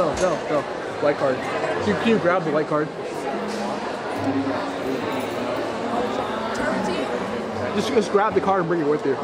No. White card. Can you grab the white card? Just grab the card and bring it with you.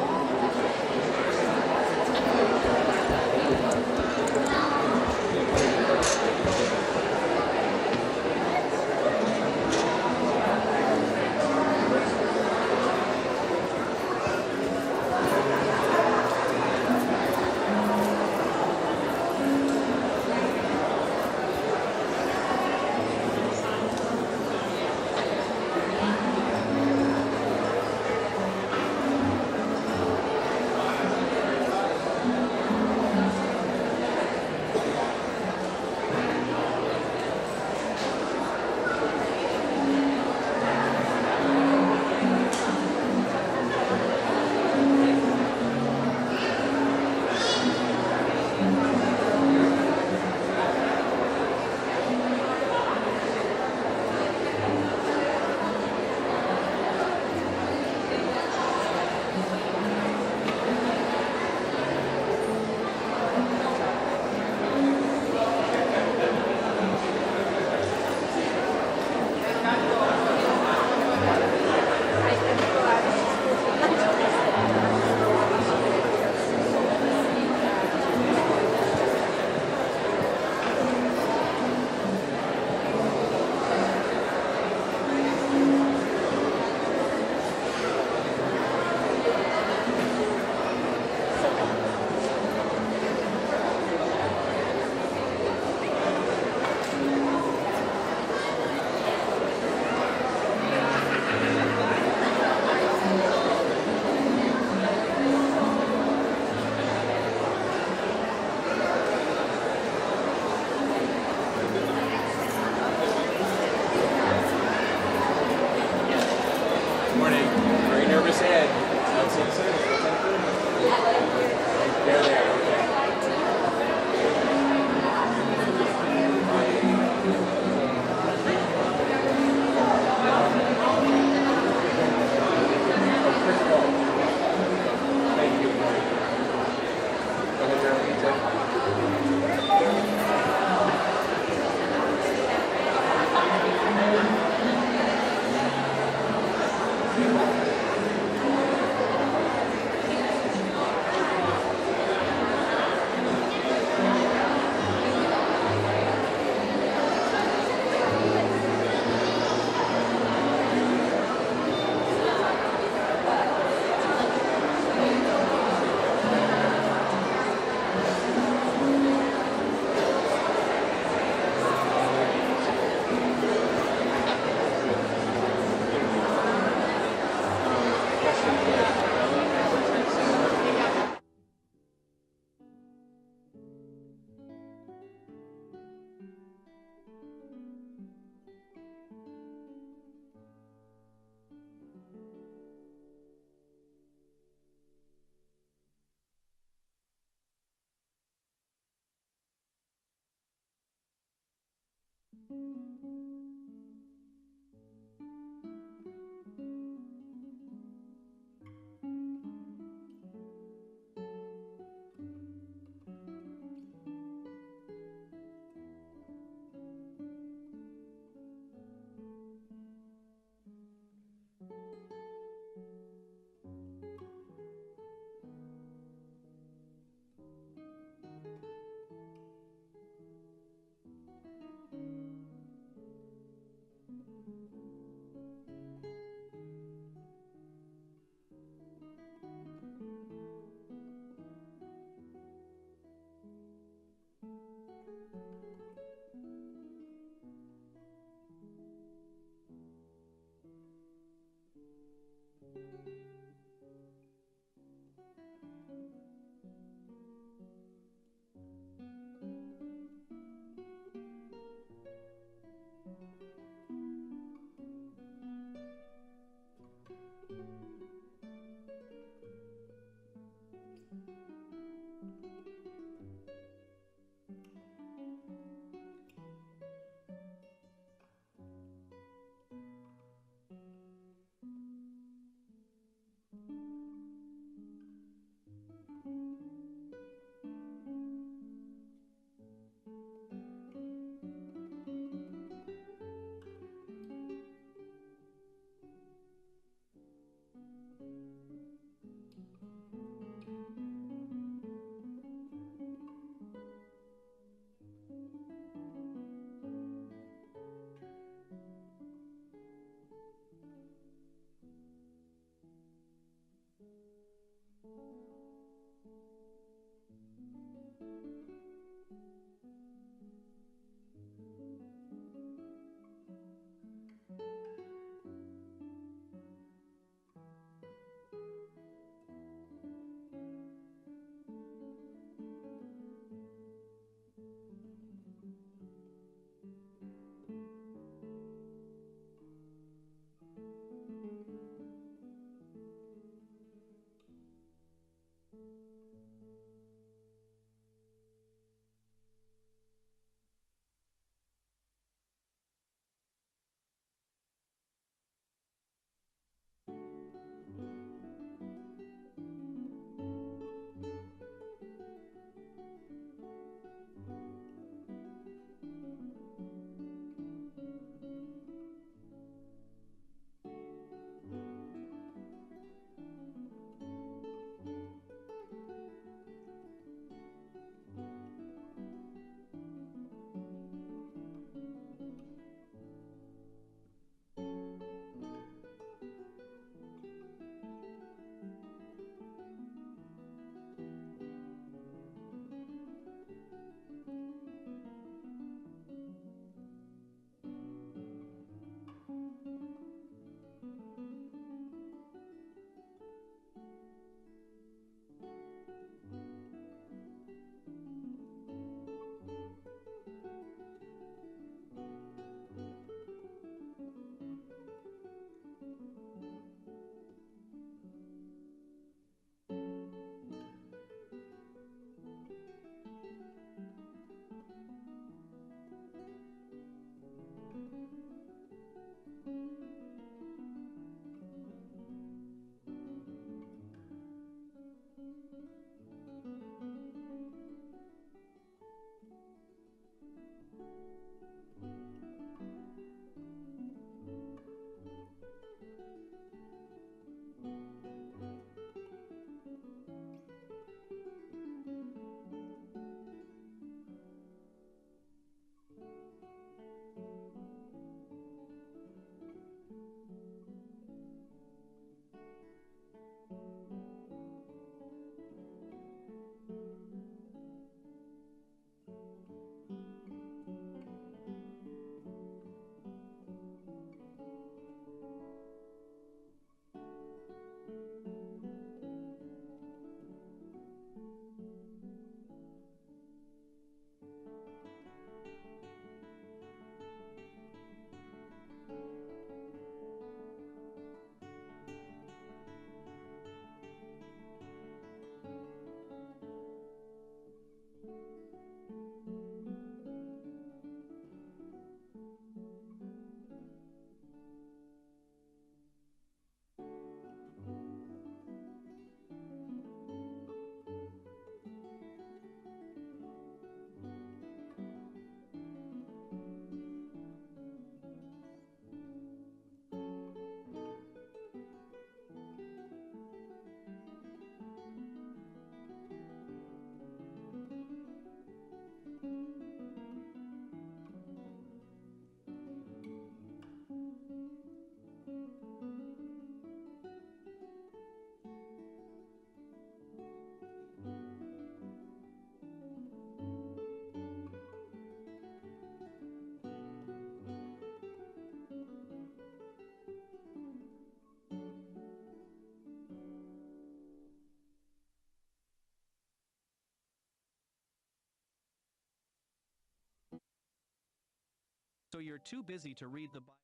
So you're too busy to read the Bible.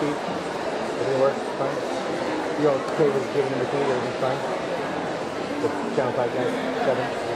feet. Everything works fine. You're okay with giving them the key, everything's fine. The channel 5 guys, 7.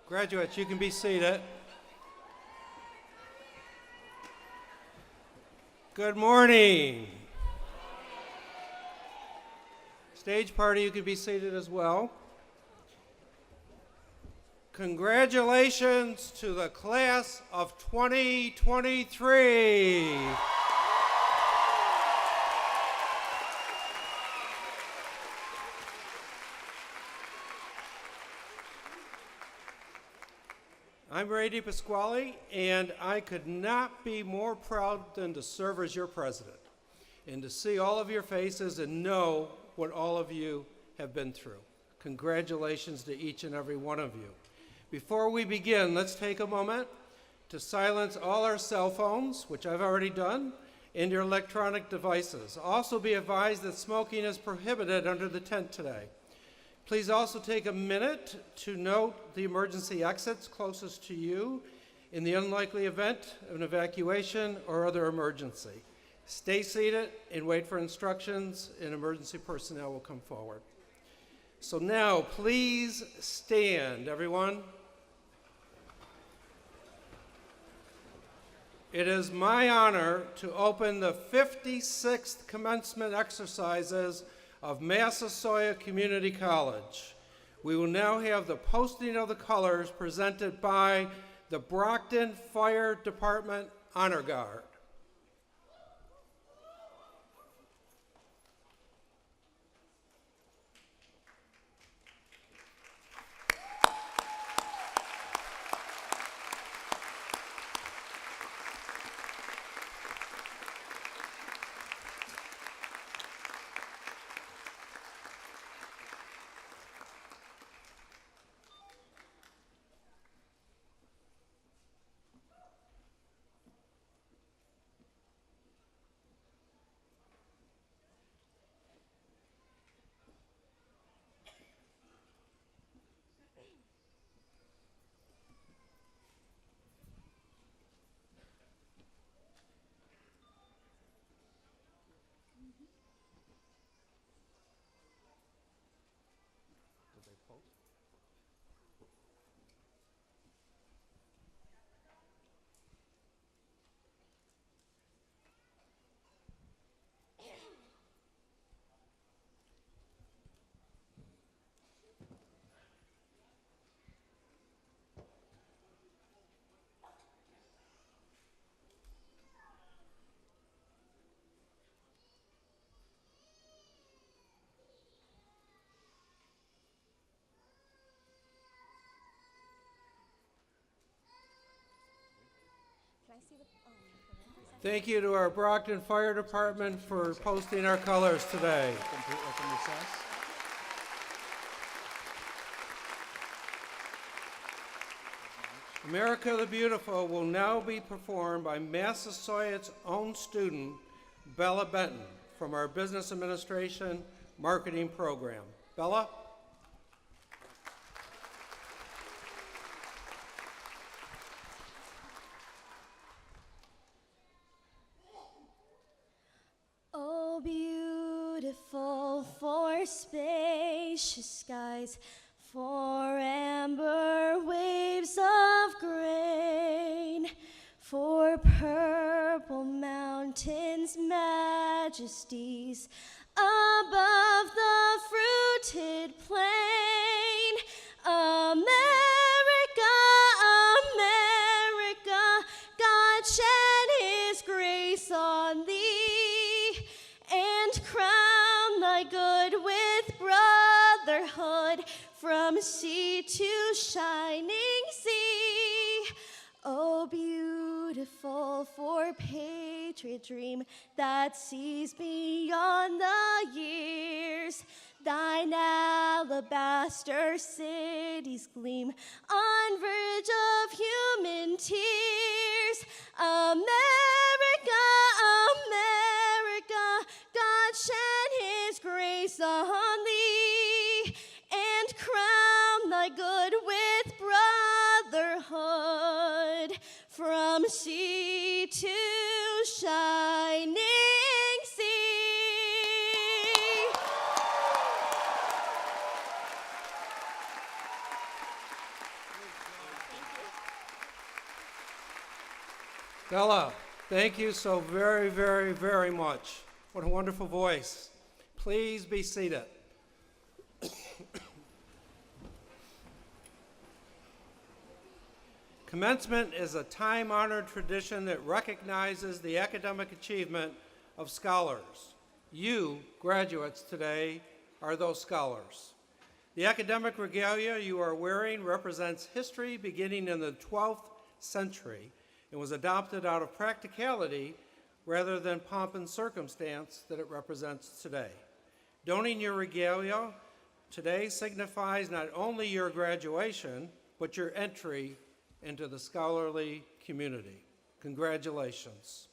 Graduates, you can be seated. Good morning. Stage party, you can be seated as well. Congratulations to the class of 2023. I'm Ray DePasquale, and I could not be more proud than to serve as your president and to see all of your faces and know what all of you have been through. Congratulations to each and every one of you. Before we begin, let's take a moment to silence all our cell phones, which I've already done, and your electronic devices. Also be advised that smoking is prohibited under the tent today. Please also take a minute to note the emergency exits closest to you in the unlikely event of an evacuation or other emergency. Stay seated and wait for instructions, and emergency personnel will come forward. So now, please stand, everyone. It is my honor to open the 56th commencement exercises of Massasoit Community College. We will now have the posting of the colors presented by the Brockton Fire Department Honor Guard. Thank you to our Brockton Fire Department for posting our colors today. America the Beautiful will now be performed by Massasoit's own student, Bella Benton, from our Business Administration Marketing Program. Bella? Oh, beautiful for spacious skies, for amber waves of grain, for purple mountains' majesties above the fruited plain. America, America, God shed his grace on thee, and crown thy good with brotherhood from sea to shining sea. Oh, beautiful for patriot dream that sees beyond the years, thine alabaster cities gleam on verge of human tears. America, America, God shed his grace on thee, and crown thy good with brotherhood from sea to shining sea. Bella, thank you so very, very, very much. What a wonderful voice. Please be seated. Commencement is a time-honored tradition that recognizes the academic achievement of scholars. You, graduates today, are those scholars. The academic regalia you are wearing represents history beginning in the 12th century and was adopted out of practicality rather than pomp and circumstance that it represents today. Donning your regalia today signifies not only your graduation, but your entry into the scholarly community. Congratulations.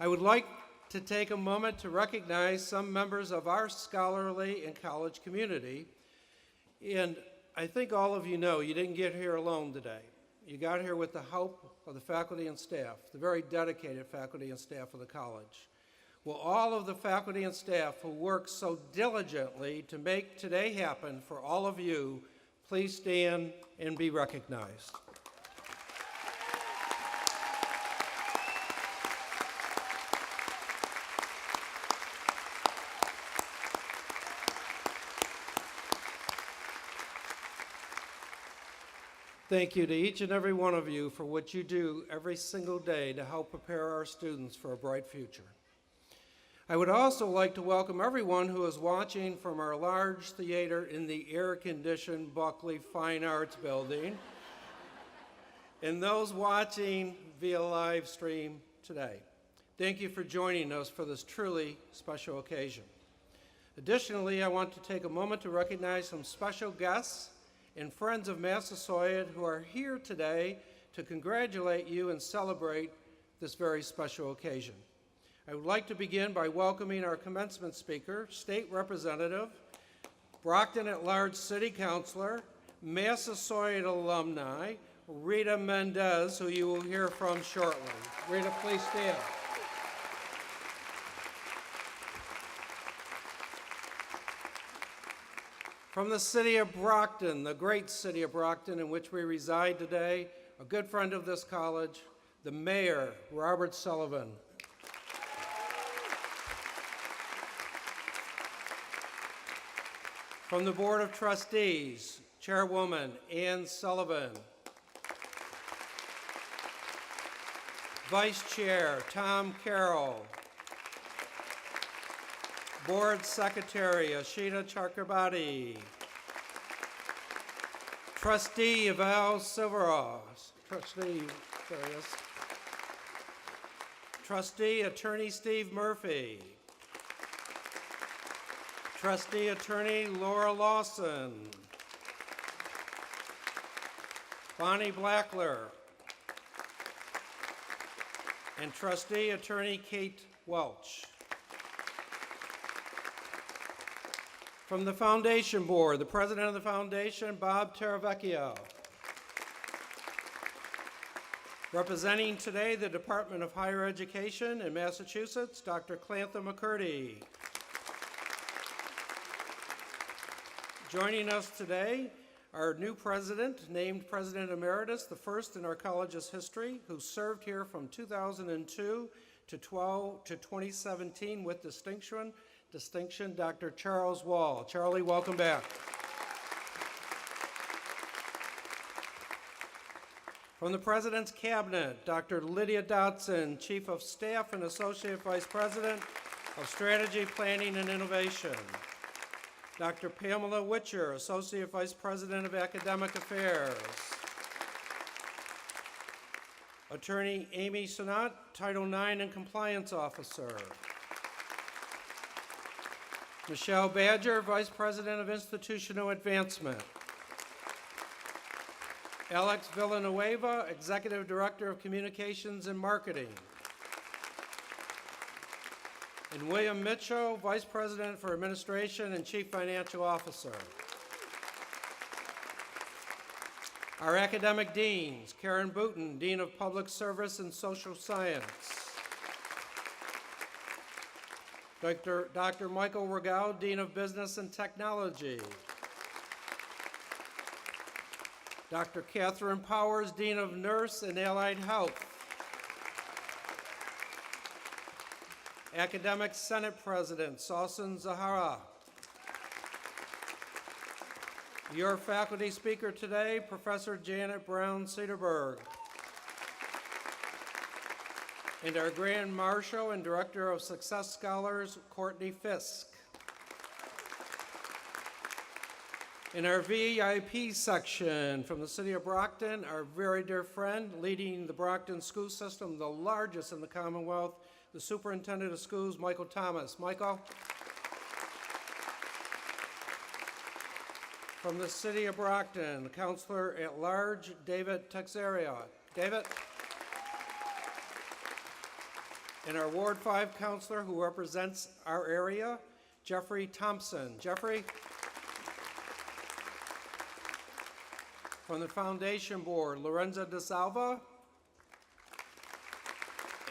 I would like to take a moment to recognize some members of our scholarly and college community. And I think all of you know you didn't get here alone today. You got here with the help of the faculty and staff, the very dedicated faculty and staff of the college. Will all of the faculty and staff who work so diligently to make today happen for all of you, please stand and be recognized. Thank you to each and every one of you for what you do every single day to help prepare our students for a bright future. I would also like to welcome everyone who is watching from our large theater in the air-conditioned Buckley Fine Arts Building and those watching via live stream today. Thank you for joining us for this truly special occasion. Additionally, I want to take a moment to recognize some special guests and friends of Massasoit who are here today to congratulate you and celebrate this very special occasion. I would like to begin by welcoming our commencement speaker, State Representative, Brockton at Large City Councilor, Massasoit alumni, Rita Mendez, who you will hear from shortly. Rita, please stand. From the city of Brockton, the great city of Brockton in which we reside today, a good friend of this college, the mayor, Robert Sullivan. From the Board of Trustees, Chairwoman Ann Sullivan. Vice Chair Tom Carroll. Board Secretary Ashita Chakrabarti. Trustee Val Silveros. Trustee Attorney Steve Murphy. Trustee Attorney Laura Lawson. Bonnie Blackler. And Trustee Attorney Kate Welch. From the Foundation Board, the President of the Foundation, Bob Teravecchio. Representing today the Department of Higher Education in Massachusetts, Dr. Clantha McCurdy. Joining us today, our new president, named President Emeritus, the first in our college's history, who served here from 2002 to 2017 with distinction, Dr. Charles Wall. Charlie, welcome back. From the President's Cabinet, Dr. Lydia Dotson, Chief of Staff and Associate Vice President of Strategy, Planning, and Innovation. Dr. Pamela Witcher, Associate Vice President of Academic Affairs. Attorney Amy Sonat, Title IX and Compliance Officer. Michelle Badger, Vice President of Institutional Advancement. Alex Villanueva, Executive Director of Communications and Marketing. And William Mitchell, Vice President for Administration and Chief Financial Officer. Our academic deans, Karen Booten, Dean of Public Service and Social Science. Dr. Michael Regau, Dean of Business and Technology. Dr. Catherine Powers, Dean of Nurse and Allied Health. Academic Senate President Salsan Zahara. Your faculty speaker today, Professor Janet Brown Cedarberg. And our Grand Marshal and Director of Success Scholars, Courtney Fisk. In our VIP section from the city of Brockton, our very dear friend leading the Brockton school system, the largest in the Commonwealth, the Superintendent of Schools, Michael Thomas. Michael. From the city of Brockton, Counselor at Large, David Texeria. David. And our Ward 5 counselor who represents our area, Jeffrey Thompson. Jeffrey. From the Foundation Board, Lorenza DeSalva,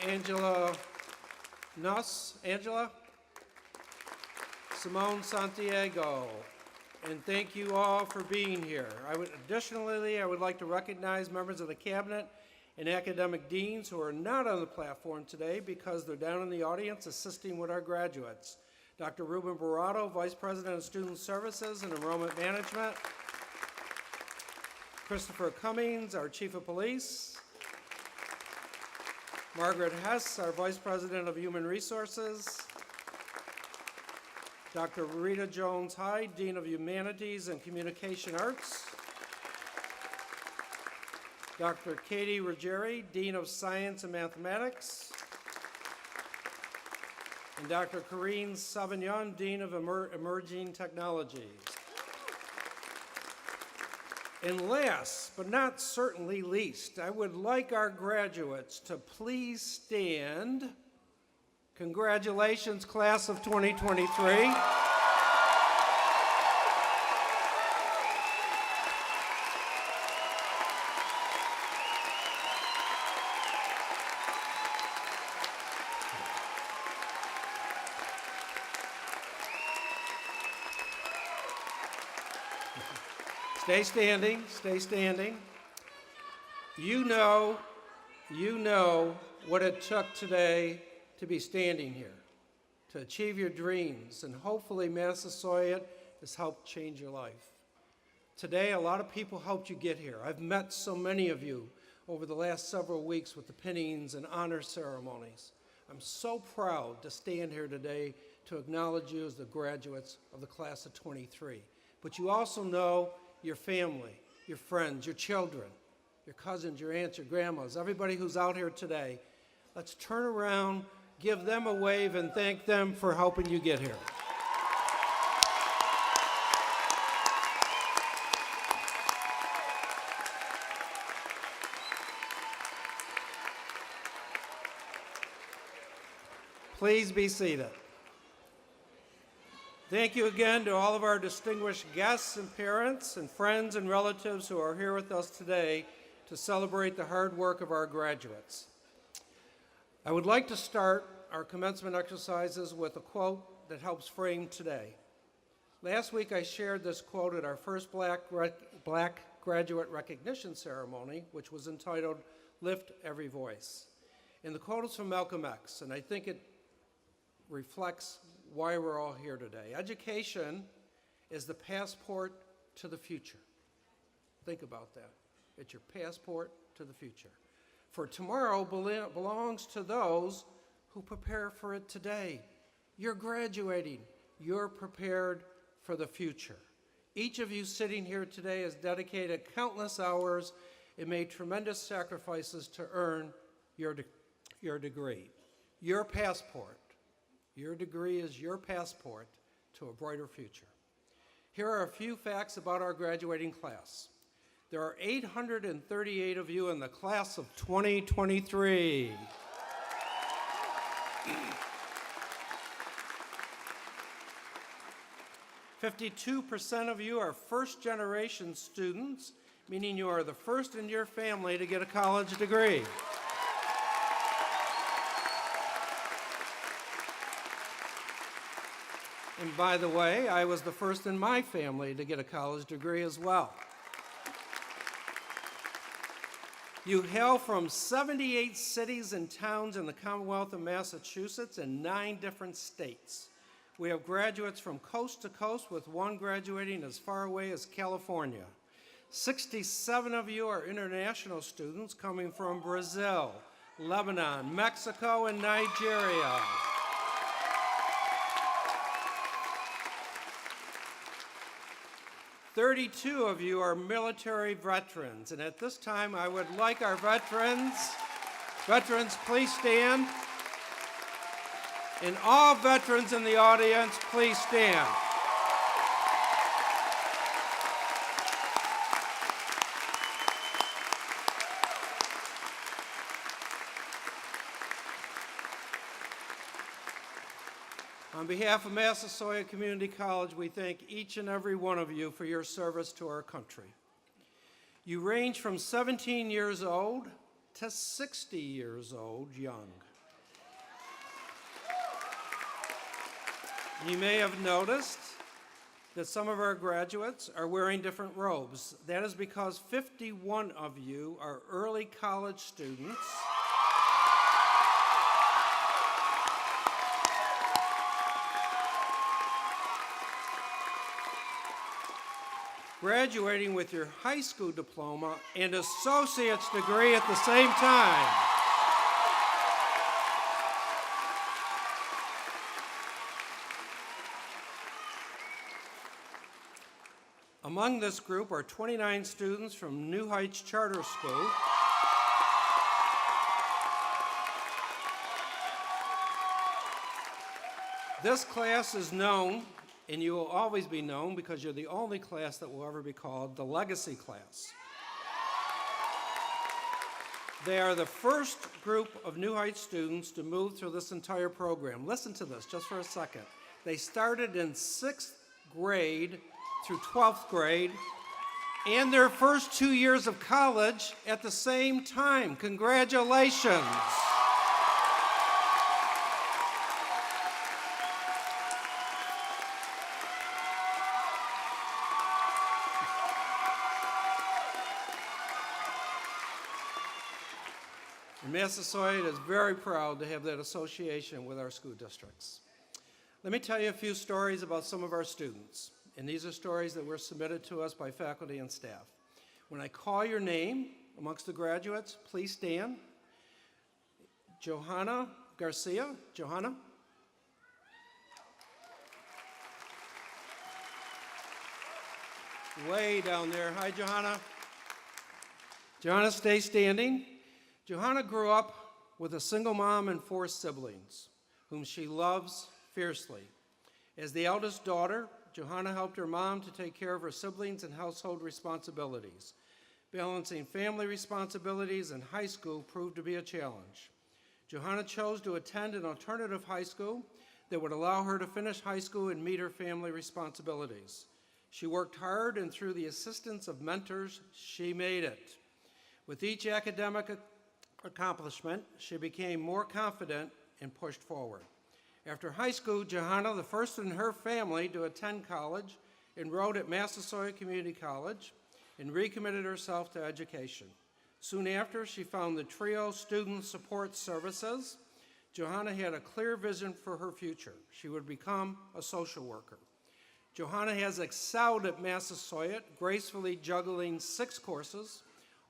Angela Nuss, Angela, Simone Santiago, and thank you all for being here. Additionally, I would like to recognize members of the cabinet and academic deans who are not on the platform today because they're down in the audience assisting with our graduates. Dr. Ruben Barato, Vice President of Student Services and Enrollment Management. Christopher Cummings, our Chief of Police. Margaret Hess, our Vice President of Human Resources. Dr. Rita Jones-Hyde, Dean of Humanities and Communication Arts. Dr. Katie Ruggieri, Dean of Science and Mathematics. And Dr. Corinne Savignon, Dean of Emerging Technologies. And last, but not certainly least, I would like our graduates to please stand. Congratulations, class of 2023. Stay standing, stay standing. You know what it took today to be standing here, to achieve your dreams, and hopefully Massasoit has helped change your life. Today, a lot of people helped you get here. I've met so many of you over the last several weeks with the pinnings and honor ceremonies. I'm so proud to stand here today to acknowledge you as the graduates of the class of 23. But you also know your family, your friends, your children, your cousins, your aunts, your grandmas, everybody who's out here today. Let's turn around, give them a wave, and thank them for helping you get here. Please be seated. Thank you again to all of our distinguished guests and parents and friends and relatives who are here with us today to celebrate the hard work of our graduates. I would like to start our commencement exercises with a quote that helps frame today. Last week I shared this quote at our first Black Graduate Recognition Ceremony, which was entitled, "Lift Every Voice." And the quote is from Malcolm X, and I think it reflects why we're all here today. Education is the passport to the future. Think about that. It's your passport to the future. For tomorrow belongs to those who prepare for it today. You're graduating. You're prepared for the future. Each of you sitting here today has dedicated countless hours and made tremendous sacrifices to earn your degree. Your passport. Your degree is your passport to a brighter future. Here are a few facts about our graduating class. There are 838 of you in the class of 2023. 52% of you are first-generation students, meaning you are the first in your family to get a college degree. And by the way, I was the first in my family to get a college degree as well. You hail from 78 cities and towns in the Commonwealth of Massachusetts and 9 different states. We have graduates from coast to coast, with one graduating as far away as California. 67 of you are international students coming from Brazil, Lebanon, Mexico, and Nigeria. 32 of you are military veterans, and at this time I would like our veterans, please stand. And all veterans in the audience, please stand. On behalf of Massasoit Community College, we thank each and every one of you for your service to our country. You range from 17 years old to 60 years old young. You may have noticed that some of our graduates are wearing different robes. That is because 51 of you are early college students graduating with your high school diploma and associate's degree at the same time. Among this group are 29 students from New Heights Charter School, This class is known, and you will always be known because you're the only class that will ever be called the Legacy class. They are the first group of New Heights students to move through this entire program. Listen to this just for a second. They started in 6th grade through 12th grade and their first 2 years of college at the same time. Congratulations. Massasoit is very proud to have that association with our school districts. Let me tell you a few stories about some of our students, and these are stories that were submitted to us by faculty and staff. When I call your name amongst the graduates, please stand. Johanna Garcia. Johanna? Way down there. Hi, Johanna. Johanna, stay standing. Johanna grew up with a single mom and 4 siblings, whom she loves fiercely. As the eldest daughter, Johanna helped her mom to take care of her siblings and household responsibilities. Balancing family responsibilities and high school proved to be a challenge. Johanna chose to attend an alternative high school that would allow her to finish high school and meet her family responsibilities. She worked hard, and through the assistance of mentors, she made it. With each academic accomplishment, she became more confident and pushed forward. After high school, Johanna, the first in her family to attend college, enrolled at Massasoit Community College and recommitted herself to education. Soon after, she found the TRIO Student Support Services. Johanna had a clear vision for her future. She would become a social worker. Johanna has excelled at Massasoit, gracefully juggling 6 courses,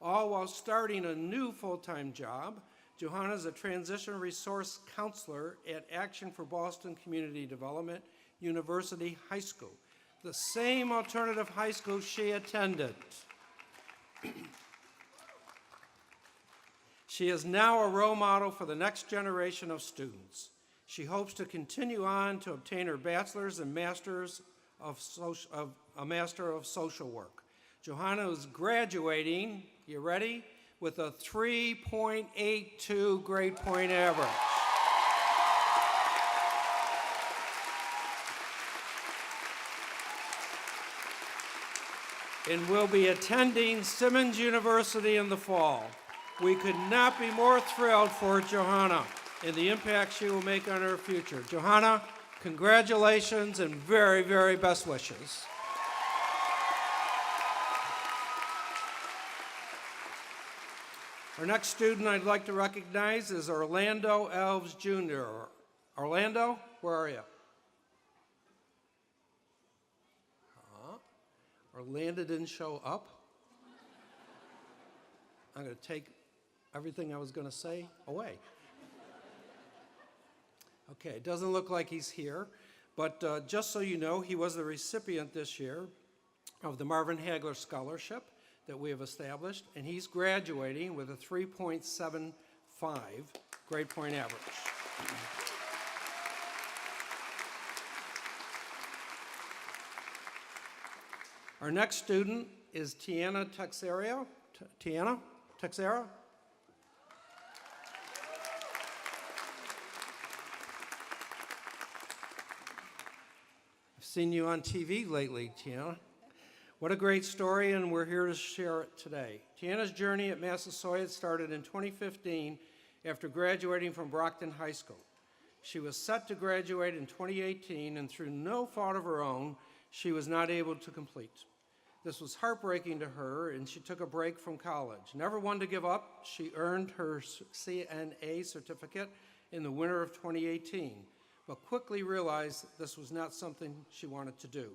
all while starting a new full-time job. Johanna is a transition resource counselor at Action for Boston Community Development University High School, the same alternative high school she attended. She is now a role model for the next generation of students. She hopes to continue on to obtain her bachelor's and master's of a Master of Social Work. Johanna is graduating, you ready, with a 3.82 grade point average. And will be attending Simmons University in the fall. We could not be more thrilled for Johanna and the impact she will make on her future. Johanna, congratulations and very, very best wishes. Our next student I'd like to recognize is Orlando Alves Jr. Orlando, where are you? Orlando didn't show up. I'm going to take everything I was going to say away. Okay, it doesn't look like he's here, but just so you know, he was the recipient this year of the Marvin Hagler Scholarship that we have established, and he's graduating with a 3.75 grade point average. Our next student is Tiana Texera. Tiana Texera? I've seen you on TV lately, Tiana. What a great story, and we're here to share it today. Tiana's journey at Massasoit started in 2015 after graduating from Brockton High School. She was set to graduate in 2018, and through no fault of her own, she was not able to complete. This was heartbreaking to her, and she took a break from college. Never one to give up, she earned her CNA certificate in the winter of 2018, but quickly realized this was not something she wanted to do.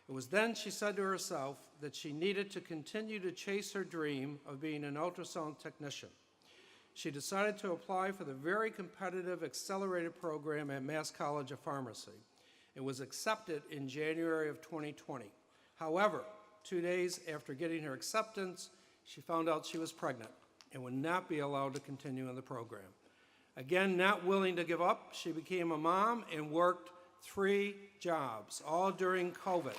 It was then she said to herself that she needed to continue to chase her dream of being an ultrasound technician. She decided to apply for the very competitive accelerated program at Mass College of Pharmacy. It was accepted in January of 2020. However, 2 days after getting her acceptance, she found out she was pregnant and would not be allowed to continue in the program. Again, not willing to give up, she became a mom and worked 3 jobs, all during COVID.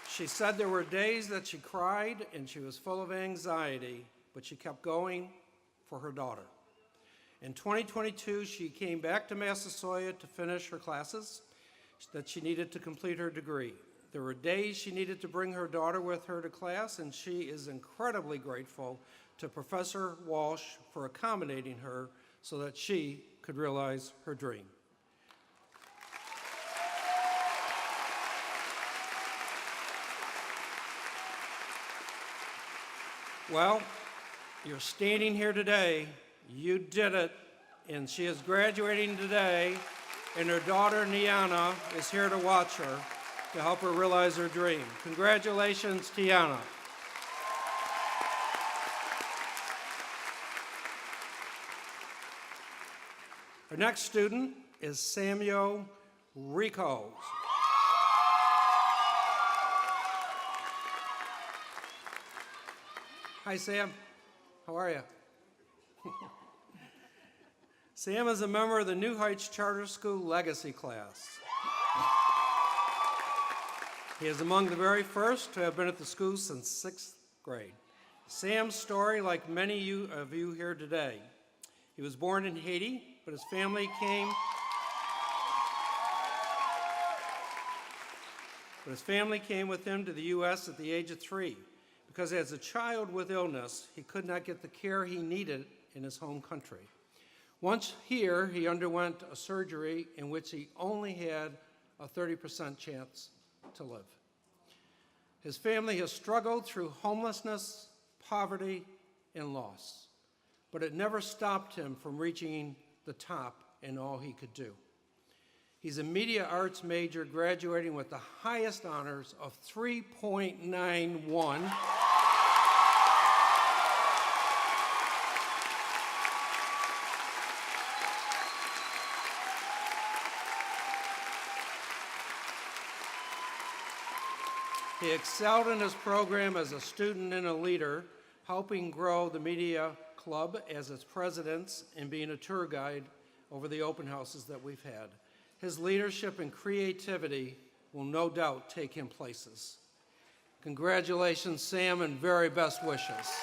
She said there were days that she cried and she was full of anxiety, but she kept going for her daughter. In 2022, she came back to Massasoit to finish her classes that she needed to complete her degree. There were days she needed to bring her daughter with her to class, and she is incredibly grateful to Professor Walsh for accommodating her so that she could realize her dream. Well, you're standing here today, you did it, and she is graduating today, and her daughter, Niana, is here to watch her to help her realize her dream. Congratulations, Tiana. Our next student is Samuel Rico. Hi, Sam. How are you? Sam is a member of the New Heights Charter School Legacy class. He is among the very first to have been at the school since 6th grade. Sam's story, like many of you here today, he was born in Haiti, but his family came with him to the U.S. at the age of 3. Because as a child with illness, he could not get the care he needed in his home country. Once here, he underwent a surgery in which he only had a 30% chance to live. His family has struggled through homelessness, poverty, and loss, but it never stopped him from reaching the top in all he could do. He's a media arts major, graduating with the highest honors of 3.91. He excelled in his program as a student and a leader, helping grow the media club as its president and being a tour guide over the open houses that we've had. His leadership and creativity will no doubt take him places. Congratulations, Sam, and very best wishes.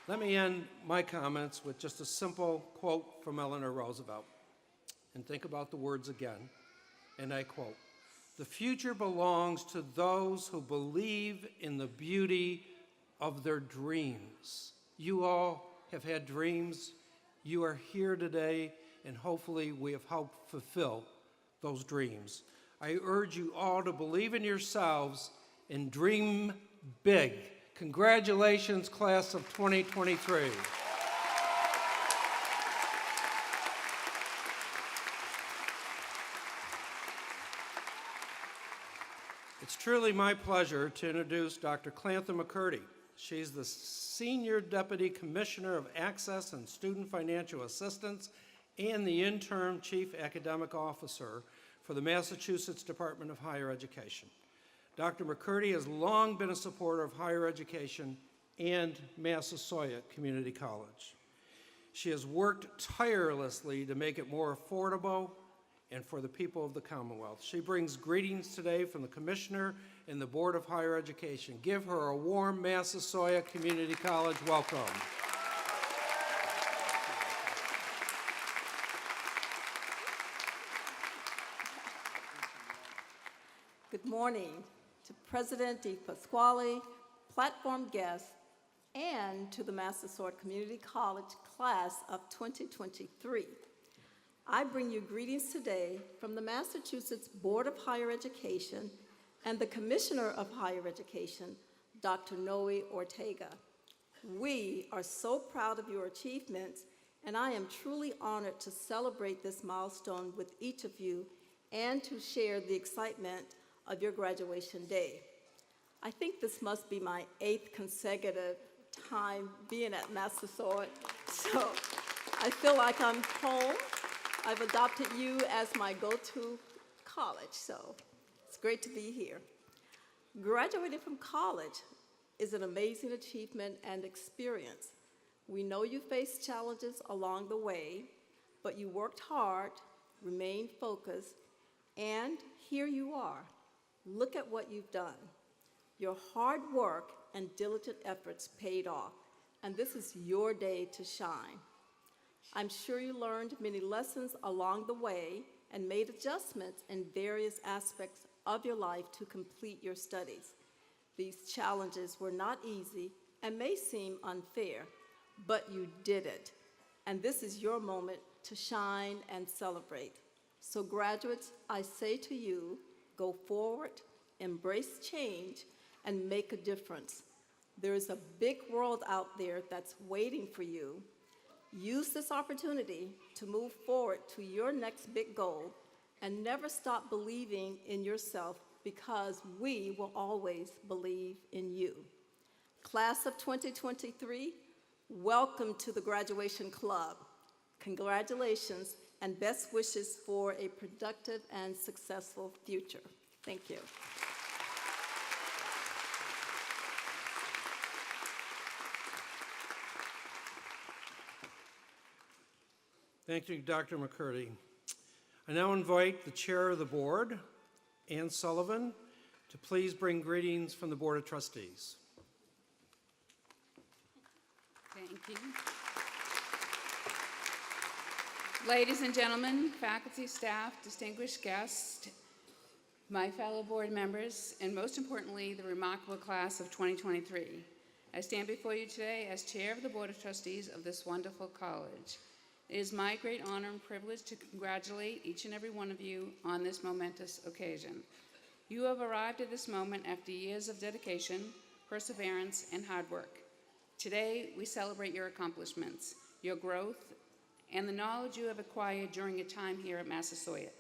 Let me end my comments with just a simple quote from Eleanor Roosevelt. And think about the words again, and I quote, "The future belongs to those who believe in the beauty of their dreams." You all have had dreams. You are here today, and hopefully we have helped fulfill those dreams. I urge you all to believe in yourselves and dream big. Congratulations, class of 2023. It's truly my pleasure to introduce Dr. Clantha McCurdy. She's the Senior Deputy Commissioner of Access and Student Financial Assistance and the Interim Chief Academic Officer for the Massachusetts Department of Higher Education. Dr. McCurdy has long been a supporter of higher education and Massasoit Community College. She has worked tirelessly to make it more affordable and for the people of the Commonwealth. She brings greetings today from the Commissioner and the Board of Higher Education. Give her a warm Massasoit Community College welcome. Good morning to President DePasquale, platform guests, and to the Massasoit Community College class of 2023. I bring you greetings today from the Massachusetts Board of Higher Education and the Commissioner of Higher Education, Dr. Noe Ortega. We are so proud of your achievements, and I am truly honored to celebrate this milestone with each of you and to share the excitement of your graduation day. I think this must be my 8th consecutive time being at Massasoit, so I feel like I'm home. I've adopted you as my go-to college, so it's great to be here. Graduating from college is an amazing achievement and experience. We know you faced challenges along the way, but you worked hard, remained focused, and here you are. Look at what you've done. Your hard work and diligent efforts paid off, and this is your day to shine. I'm sure you learned many lessons along the way and made adjustments in various aspects of your life to complete your studies. These challenges were not easy and may seem unfair, but you did it. And this is your moment to shine and celebrate. So graduates, I say to you, go forward, embrace change, and make a difference. There is a big world out there that's waiting for you. Use this opportunity to move forward to your next big goal and never stop believing in yourself, because we will always believe in you. Class of 2023, welcome to the Graduation Club. Congratulations and best wishes for a productive and successful future. Thank you. Thank you, Dr. McCurdy. I now invite the Chair of the Board, Ann Sullivan, to please bring greetings from the Board of Trustees. Thank you. Ladies and gentlemen, faculty, staff, distinguished guests, my fellow board members, and most importantly, the remarkable class of 2023. I stand before you today as Chair of the Board of Trustees of this wonderful college. It is my great honor and privilege to congratulate each and every one of you on this momentous occasion. You have arrived at this moment after years of dedication, perseverance, and hard work. Today, we celebrate your accomplishments, your growth, and the knowledge you have acquired during your time here at Massasoit.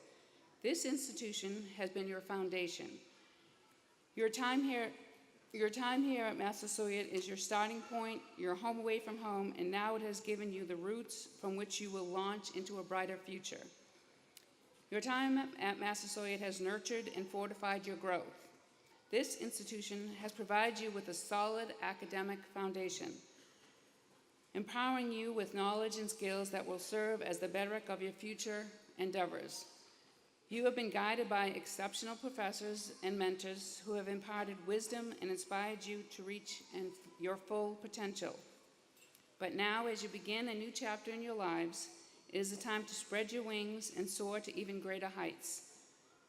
This institution has been your foundation. Your time here at Massasoit is your starting point, your home away from home, and now it has given you the roots from which you will launch into a brighter future. Your time at Massasoit has nurtured and fortified your growth. This institution has provided you with a solid academic foundation, empowering you with knowledge and skills that will serve as the bedrock of your future endeavors. You have been guided by exceptional professors and mentors who have imparted wisdom and inspired you to reach your full potential. But now, as you begin a new chapter in your lives, it is the time to spread your wings and soar to even greater heights.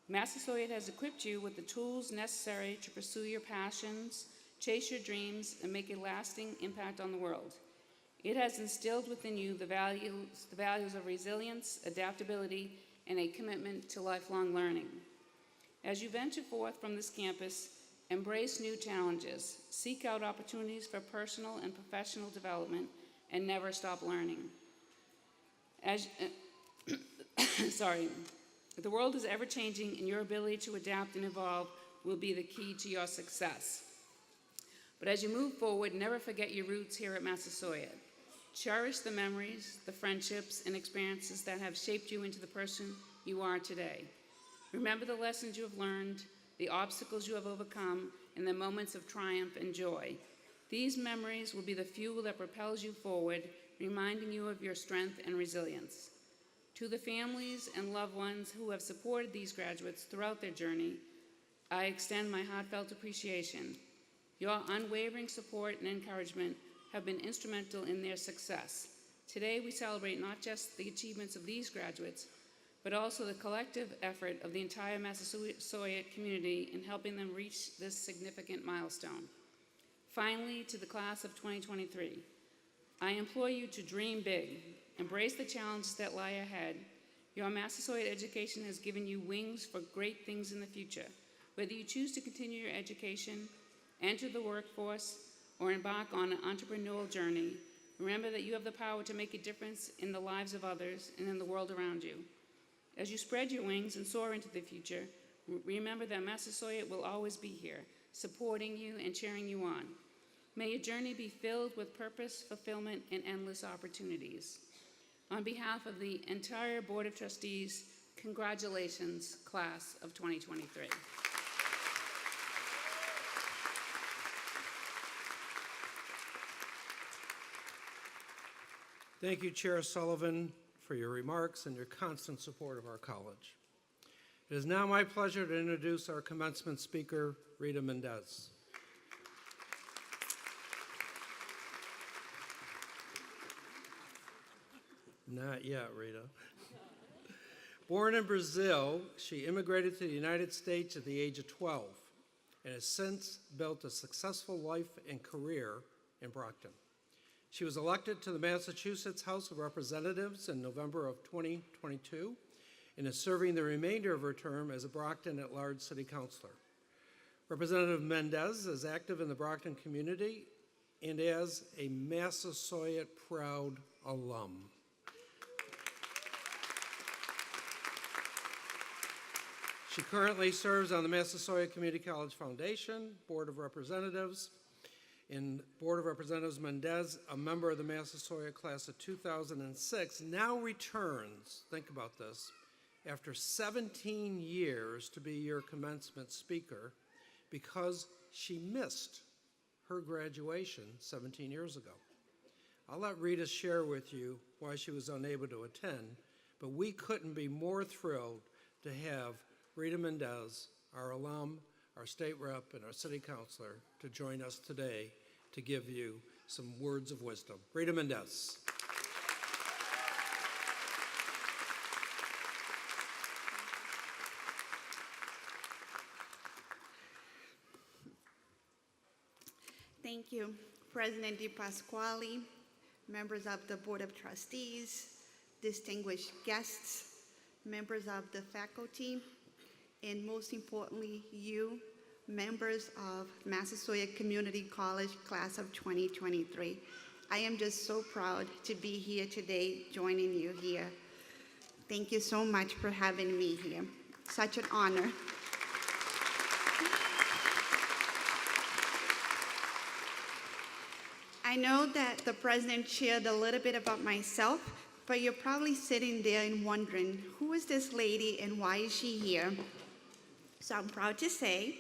Massasoit has equipped you with the tools necessary to pursue your passions, chase your dreams, and make a lasting impact on the world. It has instilled within you the values of resilience, adaptability, and a commitment to lifelong learning. As you venture forth from this campus, embrace new challenges, seek out opportunities for personal and professional development, and never stop learning. The world is ever-changing, and your ability to adapt and evolve will be the key to your success. But as you move forward, never forget your roots here at Massasoit. Cherish the memories, the friendships, and experiences that have shaped you into the person you are today. Remember the lessons you have learned, the obstacles you have overcome, and the moments of triumph and joy. These memories will be the fuel that propels you forward, reminding you of your strength and resilience. To the families and loved ones who have supported these graduates throughout their journey, I extend my heartfelt appreciation. Your unwavering support and encouragement have been instrumental in their success. Today, we celebrate not just the achievements of these graduates, but also the collective effort of the entire Massasoit community in helping them reach this significant milestone. Finally, to the class of 2023, I implore you to dream big, embrace the challenges that lie ahead. Your Massasoit education has given you wings for great things in the future. Whether you choose to continue your education, enter the workforce, or embark on an entrepreneurial journey, remember that you have the power to make a difference in the lives of others and in the world around you. As you spread your wings and soar into the future, remember that Massasoit will always be here, supporting you and cheering you on. May your journey be filled with purpose, fulfillment, and endless opportunities. On behalf of the entire Board of Trustees, congratulations, class of 2023. Thank you, Chair Sullivan, for your remarks and your constant support of our college. It is now my pleasure to introduce our commencement speaker, Rita Mendez. Not yet, Rita. Born in Brazil, she immigrated to the United States at the age of 12 and has since built a successful life and career in Brockton. She was elected to the Massachusetts House of Representatives in November of 2022 and is serving the remainder of her term as a Brockton at-large city councilor. Representative Mendez is active in the Brockton community and as a Massasoit proud alum. She currently serves on the Massasoit Community College Foundation, Board of Representatives. In Board of Representatives, Mendez, a member of the Massasoit class of 2006, now returns, think about this, after 17 years to be your commencement speaker because she missed her graduation 17 years ago. I'll let Rita share with you why she was unable to attend, but we couldn't be more thrilled to have Rita Mendez, our alum, our state rep, and our city councilor, to join us today to give you some words of wisdom. Rita Mendez. Thank you, President DePasquale, members of the Board of Trustees, distinguished guests, members of the faculty, and most importantly, you, members of Massasoit Community College class of 2023. I am just so proud to be here today, joining you here. Thank you so much for having me here. Such an honor. I know that the president shared a little bit about myself, but you're probably sitting there and wondering, who is this lady and why is she here? So I'm proud to say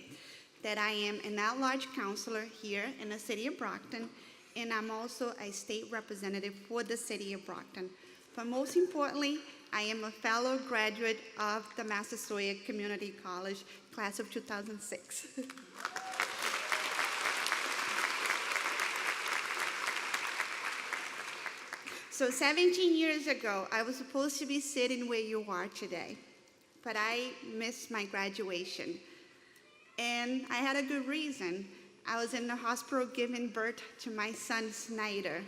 that I am an at-large counselor here in the city of Brockton, and I'm also a state representative for the city of Brockton. But most importantly, I am a fellow graduate of the Massasoit Community College class of 2006. So 17 years ago, I was supposed to be sitting where you are today, but I missed my graduation. And I had a good reason. I was in the hospital giving birth to my son, Snyder.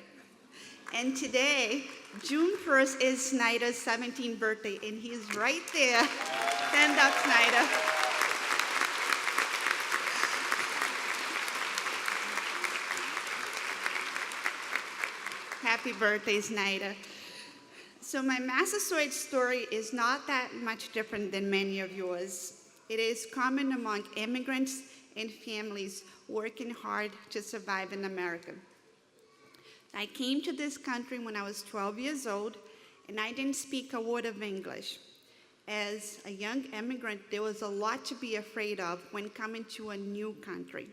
And today, June 1st, is Snyder's 17th birthday, and he's right there. Stand up, Snyder. Happy birthday, Snyder. So my Massasoit story is not that much different than many of yours. It is common among immigrants and families working hard to survive in America. I came to this country when I was 12 years old, and I didn't speak a word of English. As a young immigrant, there was a lot to be afraid of when coming to a new country.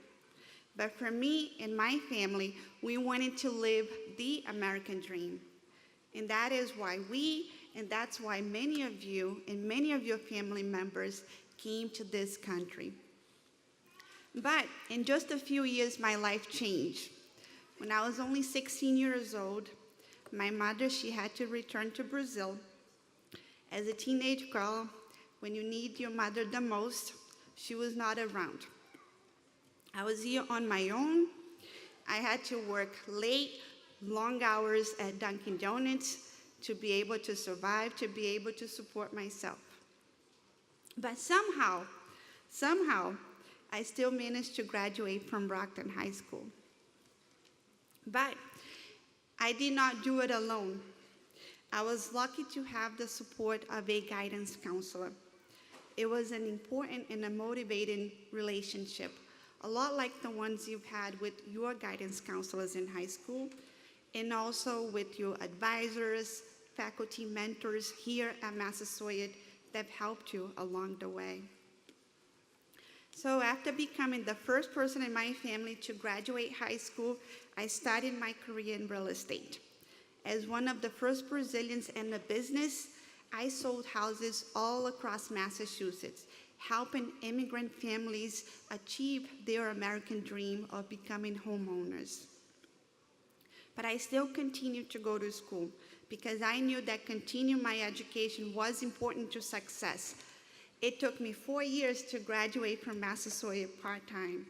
But for me and my family, we wanted to live the American dream. And that is why and that's why many of you and many of your family members came to this country. But in just a few years, my life changed. When I was only 16 years old, my mother, she had to return to Brazil. As a teenage girl, when you need your mother the most, she was not around. I was here on my own. I had to work late, long hours at Dunkin' Donuts to be able to survive, to be able to support myself. But somehow, I still managed to graduate from Brockton High School. But I did not do it alone. I was lucky to have the support of a guidance counselor. It was an important and a motivating relationship, a lot like the ones you've had with your guidance counselors in high school, and also with your advisors, faculty mentors here at Massasoit that helped you along the way. So after becoming the first person in my family to graduate high school, I started my career in real estate. As one of the first Brazilians in the business, I sold houses all across Massachusetts, helping immigrant families achieve their American dream of becoming homeowners. But I still continued to go to school because I knew that continuing my education was important to success. It took me 4 years to graduate from Massasoit part-time.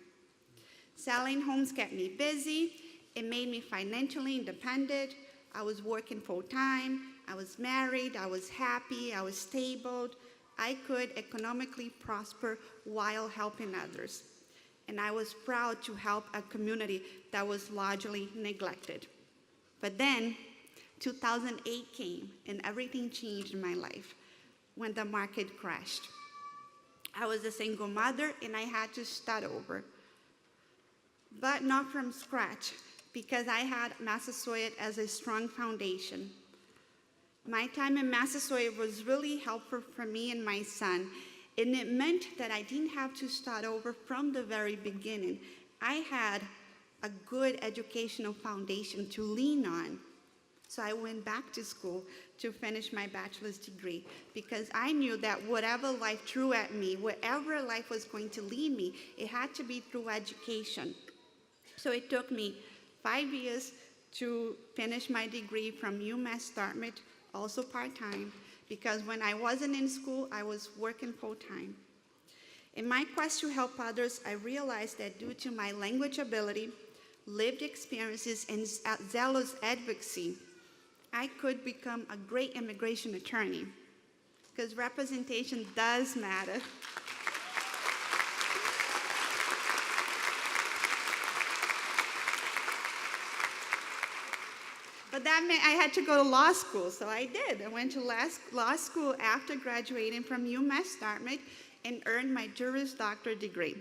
Selling homes kept me busy. It made me financially independent. I was working full-time. I was married. I was happy. I was stable. I could economically prosper while helping others. And I was proud to help a community that was largely neglected. But then 2008 came and everything changed in my life when the market crashed. I was a single mother and I had to start over. But not from scratch, because I had Massasoit as a strong foundation. My time in Massasoit was really helpful for me and my son, and it meant that I didn't have to start over from the very beginning. I had a good educational foundation to lean on. So I went back to school to finish my bachelor's degree because I knew that whatever life threw at me, wherever life was going to lead me, it had to be through education. So it took me 5 years to finish my degree from UMass Dartmouth, also part-time, because when I wasn't in school, I was working full-time. In my quest to help others, I realized that due to my language ability, lived experiences, and zealous advocacy, I could become a great immigration attorney, because representation does matter. But that meant I had to go to law school, so I did. I went to law school after graduating from UMass Dartmouth and earned my Juris Doctor degree.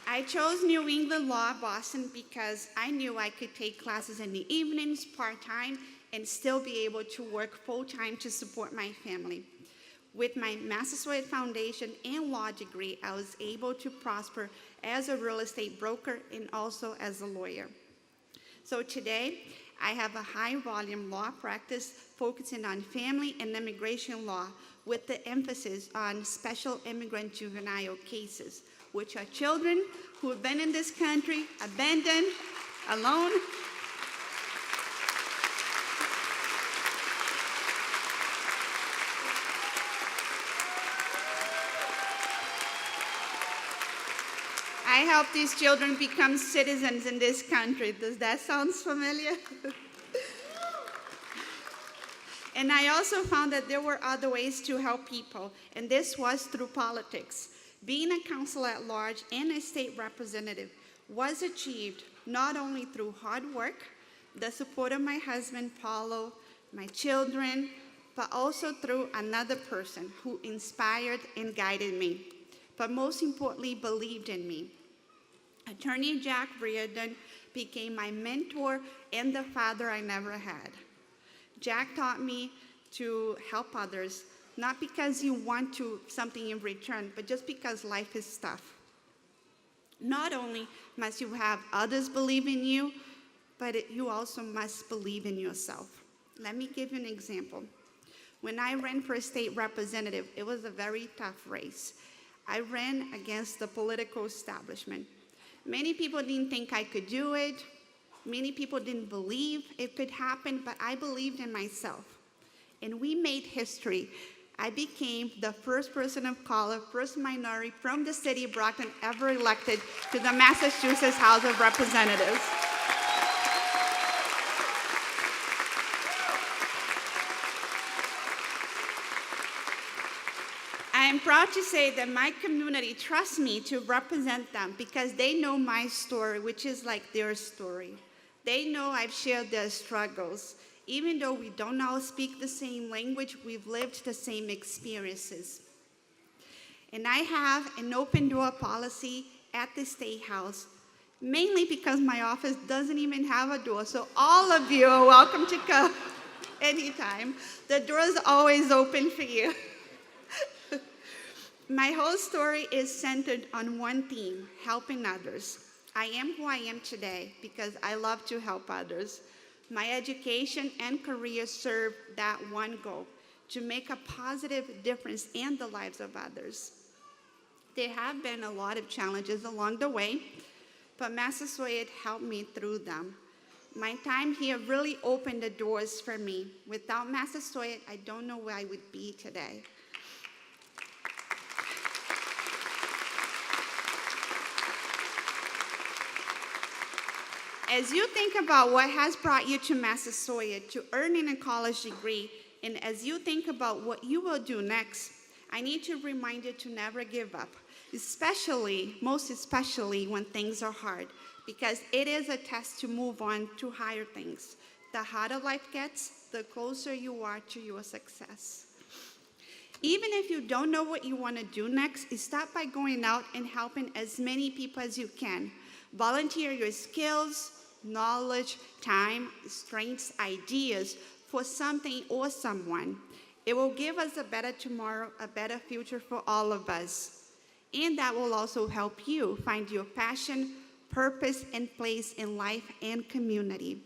I chose New England Law, Boston, because I knew I could take classes in the evenings, part-time, and still be able to work full-time to support my family. With my Massasoit Foundation and law degree, I was able to prosper as a real estate broker and also as a lawyer. So today, I have a high-volume law practice focusing on family and immigration law with the emphasis on special immigrant juvenile cases, which are children who have been in this country, abandoned, alone. I help these children become citizens in this country. Does that sound familiar? And I also found that there were other ways to help people, and this was through politics. Being a councilor at large and a state representative was achieved not only through hard work, the support of my husband, Paulo, my children, but also through another person who inspired and guided me, but most importantly, believed in me. Attorney Jack Reardon became my mentor and the father I never had. Jack taught me to help others, not because you want something in return, but just because life is tough. Not only must you have others believe in you, but you also must believe in yourself. Let me give you an example. When I ran for state representative, it was a very tough race. I ran against the political establishment. Many people didn't think I could do it. Many people didn't believe it could happen, but I believed in myself. And we made history. I became the first person of color, first minority from the city of Brockton ever elected to the Massachusetts House of Representatives. I am proud to say that my community trusts me to represent them because they know my story, which is like their story. They know I've shared their struggles. Even though we don't all speak the same language, we've lived the same experiences. And I have an open door policy at the State House, mainly because my office doesn't even have a door. So all of you are welcome to come anytime. The door is always open for you. My whole story is centered on one theme, helping others. I am who I am today because I love to help others. My education and career serve that one goal, to make a positive difference in the lives of others. There have been a lot of challenges along the way, but Massasoit helped me through them. My time here really opened the doors for me. Without Massasoit, I don't know where I would be today. As you think about what has brought you to Massasoit, to earning a college degree, and as you think about what you will do next, I need to remind you to never give up, most especially when things are hard, because it is a test to move on to higher things. The harder life gets, the closer you are to your success. Even if you don't know what you want to do next, start by going out and helping as many people as you can. Volunteer your skills, knowledge, time, strengths, ideas for something or someone. It will give us a better tomorrow, a better future for all of us. And that will also help you find your passion, purpose, and place in life and community.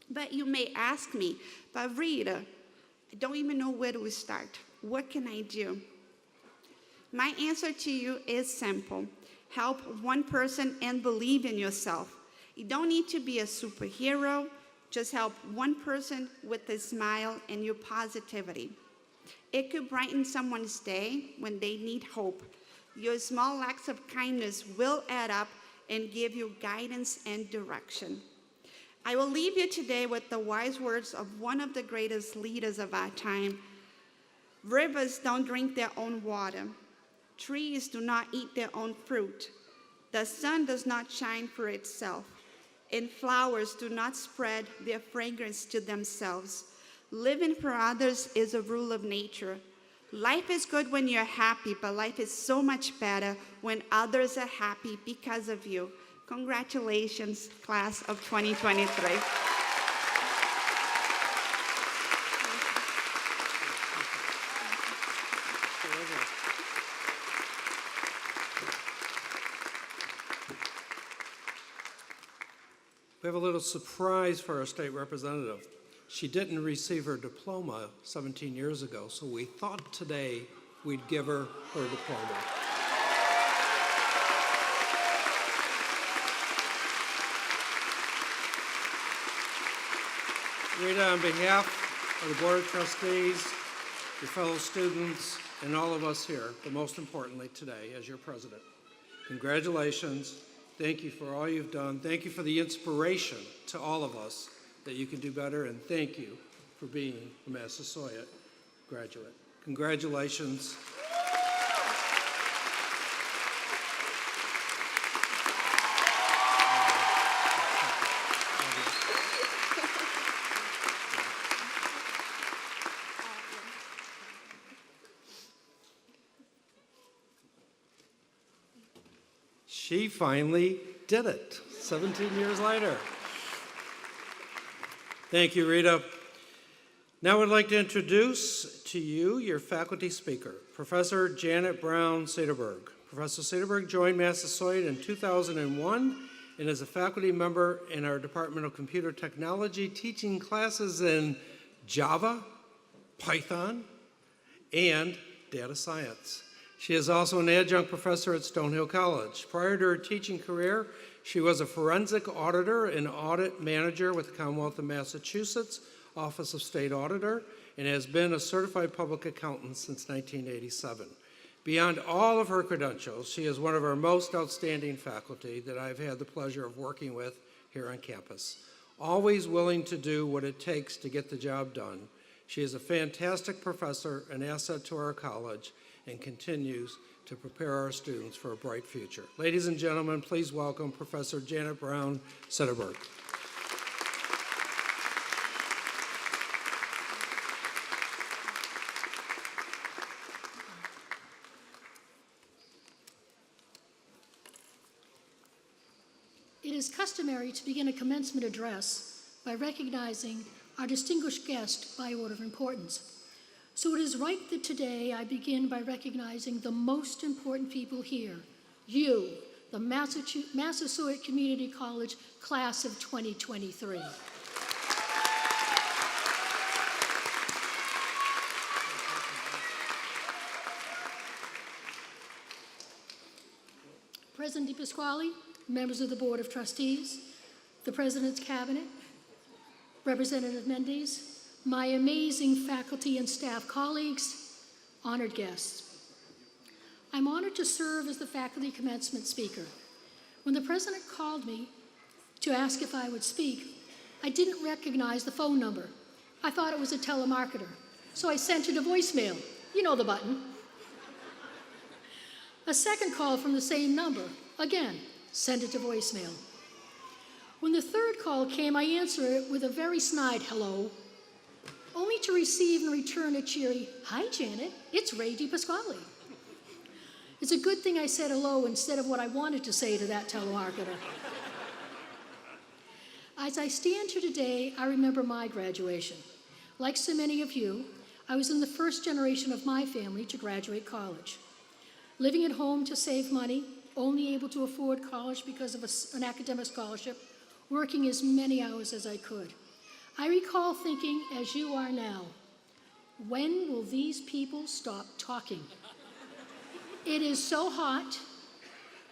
But you may ask me, but Rita, I don't even know where to start. What can I do? My answer to you is simple. Help one person and believe in yourself. You don't need to be a superhero. Just help one person with a smile and your positivity. It could brighten someone's day when they need hope. Your small acts of kindness will add up and give you guidance and direction. I will leave you today with the wise words of one of the greatest leaders of our time. Rivers don't drink their own water. Trees do not eat their own fruit. The sun does not shine for itself, and flowers do not spread their fragrance to themselves. Living for others is a rule of nature. Life is good when you're happy, but life is so much better when others are happy because of you. Congratulations, class of 2023. We have a little surprise for our state representative. She didn't receive her diploma 17 years ago, so we thought today we'd give her her diploma. Rita, on behalf of the Board of Trustees, your fellow students, and all of us here, but most importantly today as your president, Congratulations. Thank you for all you've done. Thank you for the inspiration to all of us that you can do better, and thank you for being a Massasoit graduate. Congratulations. She finally did it, 17 years later. Thank you, Rita. Now I'd like to introduce to you your faculty speaker, Professor Janet Brown Sederberg. Professor Sederberg joined Massasoit in 2001 and is a faculty member in our Department of Computer Technology, teaching classes in Java, Python, and data science. She is also an adjunct professor at Stonehill College. Prior to her teaching career, she was a forensic auditor and audit manager with the Commonwealth of Massachusetts Office of State Auditor, and has been a certified public accountant since 1987. Beyond all of her credentials, she is one of our most outstanding faculty that I've had the pleasure of working with here on campus. Always willing to do what it takes to get the job done. She is a fantastic professor, an asset to our college, and continues to prepare our students for a bright future. Ladies and gentlemen, please welcome Professor Janet Brown Sederberg. It is customary to begin a commencement address by recognizing our distinguished guest by order of importance. So it is right that today I begin by recognizing the most important people here, you, the Massasoit Community College class of 2023. President DePasquale, members of the Board of Trustees, the President's Cabinet, Representative Mendes, my amazing faculty and staff colleagues, honored guests. I'm honored to serve as the faculty commencement speaker. When the President called me to ask if I would speak, I didn't recognize the phone number. I thought it was a telemarketer, so I sent it a voicemail. You know the button. A second call from the same number, again, sent it to voicemail. When the third call came, I answered it with a very snide hello, only to receive in return a cheery, "Hi, Janet, it's Ray DePasquale." It's a good thing I said hello instead of what I wanted to say to that telemarketer. As I stand here today, I remember my graduation. Like so many of you, I was in the first generation of my family to graduate college. Living at home to save money, only able to afford college because of an academic scholarship, working as many hours as I could. I recall thinking, as you are now, when will these people stop talking? It is so hot,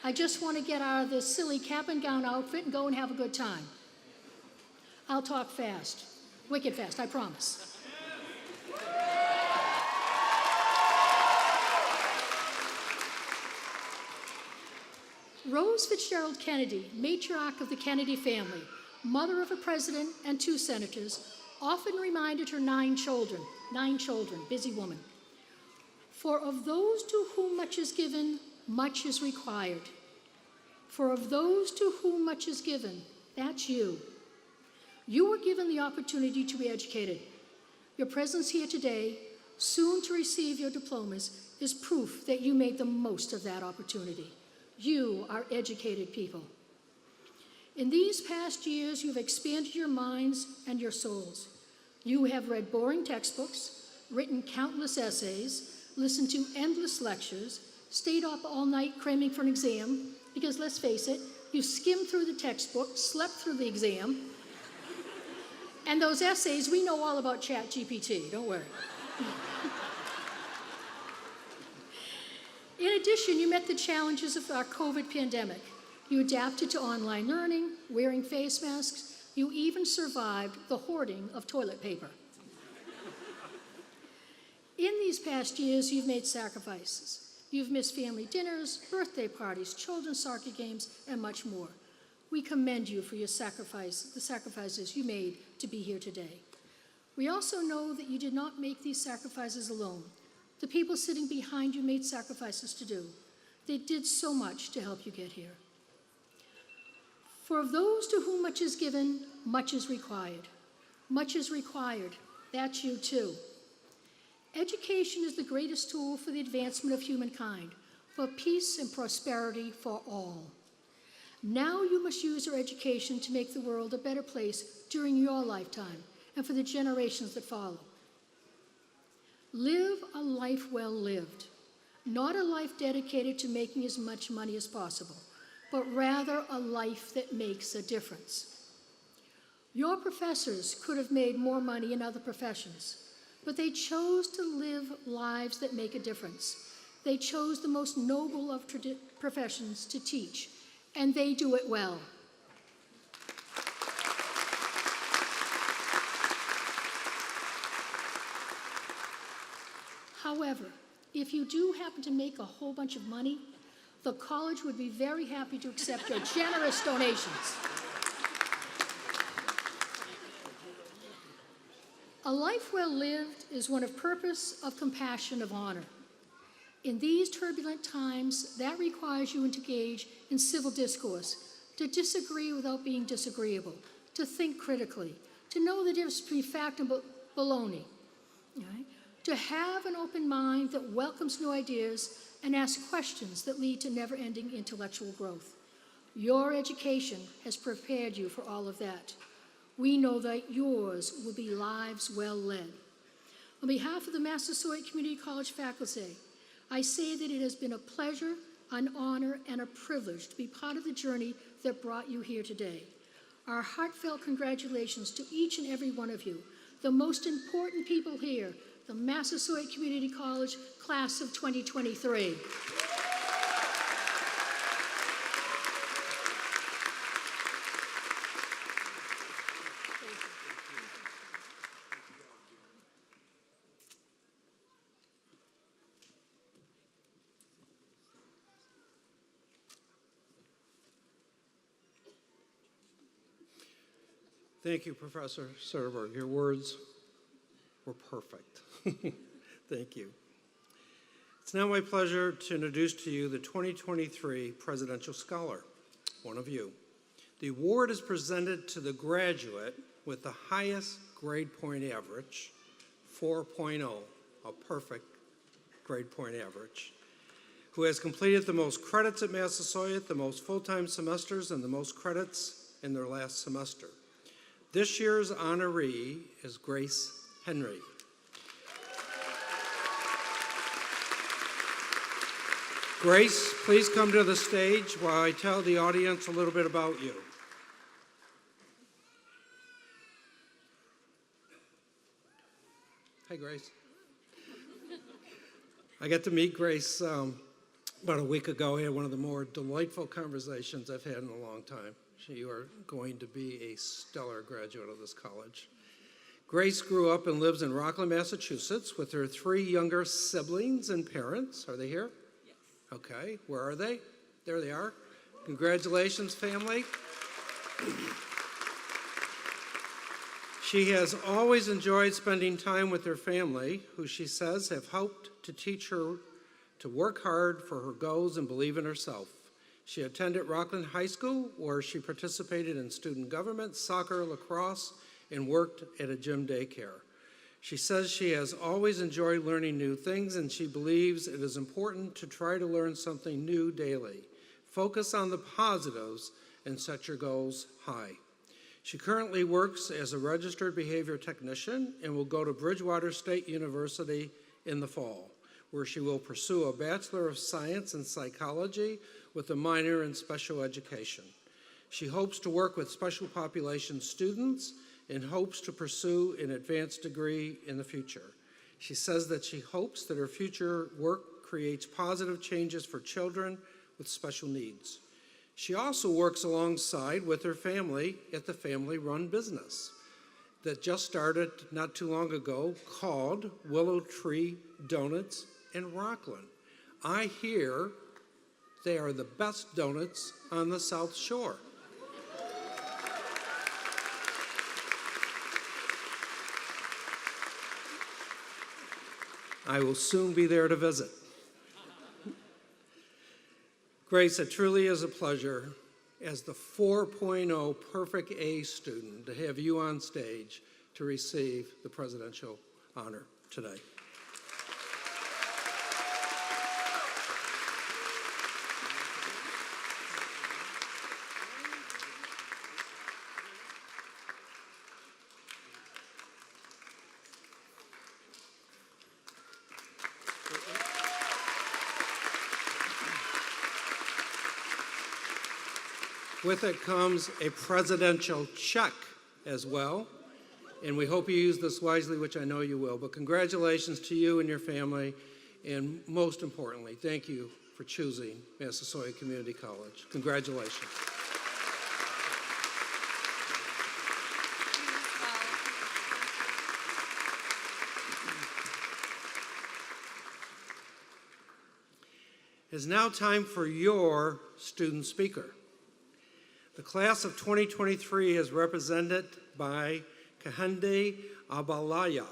I just want to get out of this silly cap and gown outfit and go and have a good time. I'll talk fast, wicked fast, I promise. Rose Fitzgerald Kennedy, matriarch of the Kennedy family, mother of a president and 2 senators, often reminded her 9 children, busy woman. For of those to whom much is given, much is required. For of those to whom much is given, that's you. You were given the opportunity to be educated. Your presence here today, soon to receive your diplomas, is proof that you made the most of that opportunity. You are educated people. In these past years, you've expanded your minds and your souls. You have read boring textbooks, written countless essays, listened to endless lectures, stayed up all night cramming for an exam, because let's face it, you skimmed through the textbook, slept through the exam, and those essays, we know all about ChatGPT, don't worry. In addition, you met the challenges of our COVID pandemic. You adapted to online learning, wearing face masks. You even survived the hoarding of toilet paper. In these past years, you've made sacrifices. You've missed family dinners, birthday parties, children's soccer games, and much more. We commend you for your the sacrifices you made to be here today. We also know that you did not make these sacrifices alone. The people sitting behind you made sacrifices to do. They did so much to help you get here. For of those to whom much is given, much is required. Much is required. That's you too. Education is the greatest tool for the advancement of humankind, for peace and prosperity for all. Now you must use your education to make the world a better place during your lifetime and for the generations that follow. Live a life well lived, not a life dedicated to making as much money as possible, but rather a life that makes a difference. Your professors could have made more money in other professions, but they chose to live lives that make a difference. They chose the most noble of professions to teach, and they do it well. However, if you do happen to make a whole bunch of money, the college would be very happy to accept your generous donations. A life well lived is one of purpose, of compassion, of honor. In these turbulent times, that requires you to engage in civil discourse, to disagree without being disagreeable, to think critically, to know the difference between fact and baloney, right? To have an open mind that welcomes new ideas and asks questions that lead to never-ending intellectual growth. Your education has prepared you for all of that. We know that yours will be lives well led. On behalf of the Massasoit Community College faculty, I say that it has been a pleasure, an honor, and a privilege to be part of the journey that brought you here today. Our heartfelt congratulations to each and every one of you, the most important people here, the Massasoit Community College class of 2023. Thank you, Professor Soderberg. Your words were perfect. Thank you. It's now my pleasure to introduce to you the 2023 Presidential Scholar, one of you. The award is presented to the graduate with the highest grade point average, 4.0, a perfect grade point average, who has completed the most credits at Massasoit, the most full-time semesters, and the most credits in their last semester. This year's honoree is Grace Henry. Grace, please come to the stage while I tell the audience a little bit about you. Hi, Grace. I got to meet Grace about a week ago. I had one of the more delightful conversations I've had in a long time. You are going to be a stellar graduate of this college. Grace grew up and lives in Rockland, Massachusetts with her 3 younger siblings and parents. Are they here? Yes. Okay, where are they? There they are. Congratulations, family. She has always enjoyed spending time with her family, who she says have helped to teach her to work hard for her goals and believe in herself. She attended Rockland High School, where she participated in student government, soccer, lacrosse, and worked at a gym daycare. She says she has always enjoyed learning new things, and she believes it is important to try to learn something new daily. Focus on the positives and set your goals high. She currently works as a registered behavior technician and will go to Bridgewater State University in the fall, where she will pursue a Bachelor of Science in Psychology with a minor in special education. She hopes to work with special population students and hopes to pursue an advanced degree in the future. She says that she hopes that her future work creates positive changes for children with special needs. She also works alongside with her family at the family-run business that just started not too long ago called Willow Tree Donuts in Rockland. I hear they are the best donuts on the South Shore. I will soon be there to visit. Grace, it truly is a pleasure as the 4.0 Perfect A student to have you on stage to receive the presidential honor today. With it comes a presidential check as well, and we hope you use this wisely, which I know you will. But congratulations to you and your family, and most importantly, thank you for choosing Massasoit Community College. Congratulations. It is now time for your student speaker. The class of 2023 is represented by Kahende Abalaya.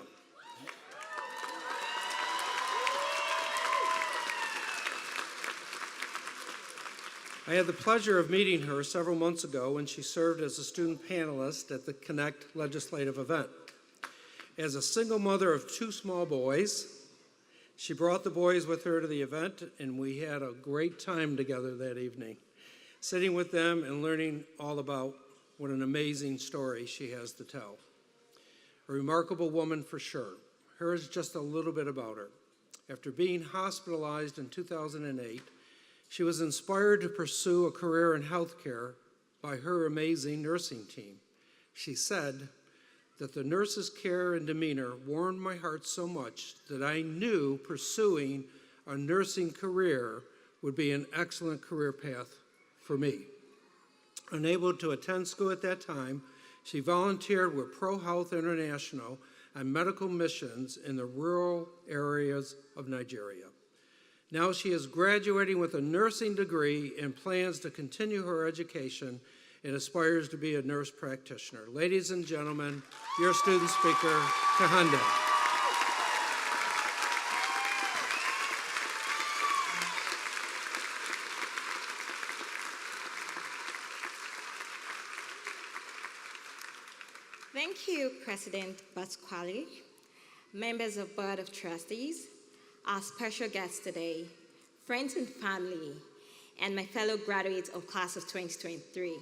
I had the pleasure of meeting her several months ago when she served as a student panelist at the Connect legislative event. As a single mother of 2 small boys, she brought the boys with her to the event, and we had a great time together that evening, sitting with them and learning all about what an amazing story she has to tell. A remarkable woman for sure. Here is just a little bit about her. After being hospitalized in 2008, she was inspired to pursue a career in healthcare by her amazing nursing team. She said that the nurses' care and demeanor warmed my heart so much that I knew pursuing a nursing career would be an excellent career path for me. Unable to attend school at that time, she volunteered with Pro Health International on medical missions in the rural areas of Nigeria. Now she is graduating with a nursing degree and plans to continue her education and aspires to be a nurse practitioner. Ladies and gentlemen, your student speaker, Kahende. Thank you, President Pasquale, members of Board of Trustees, our special guests today, friends and family, and my fellow graduates of class of 2023.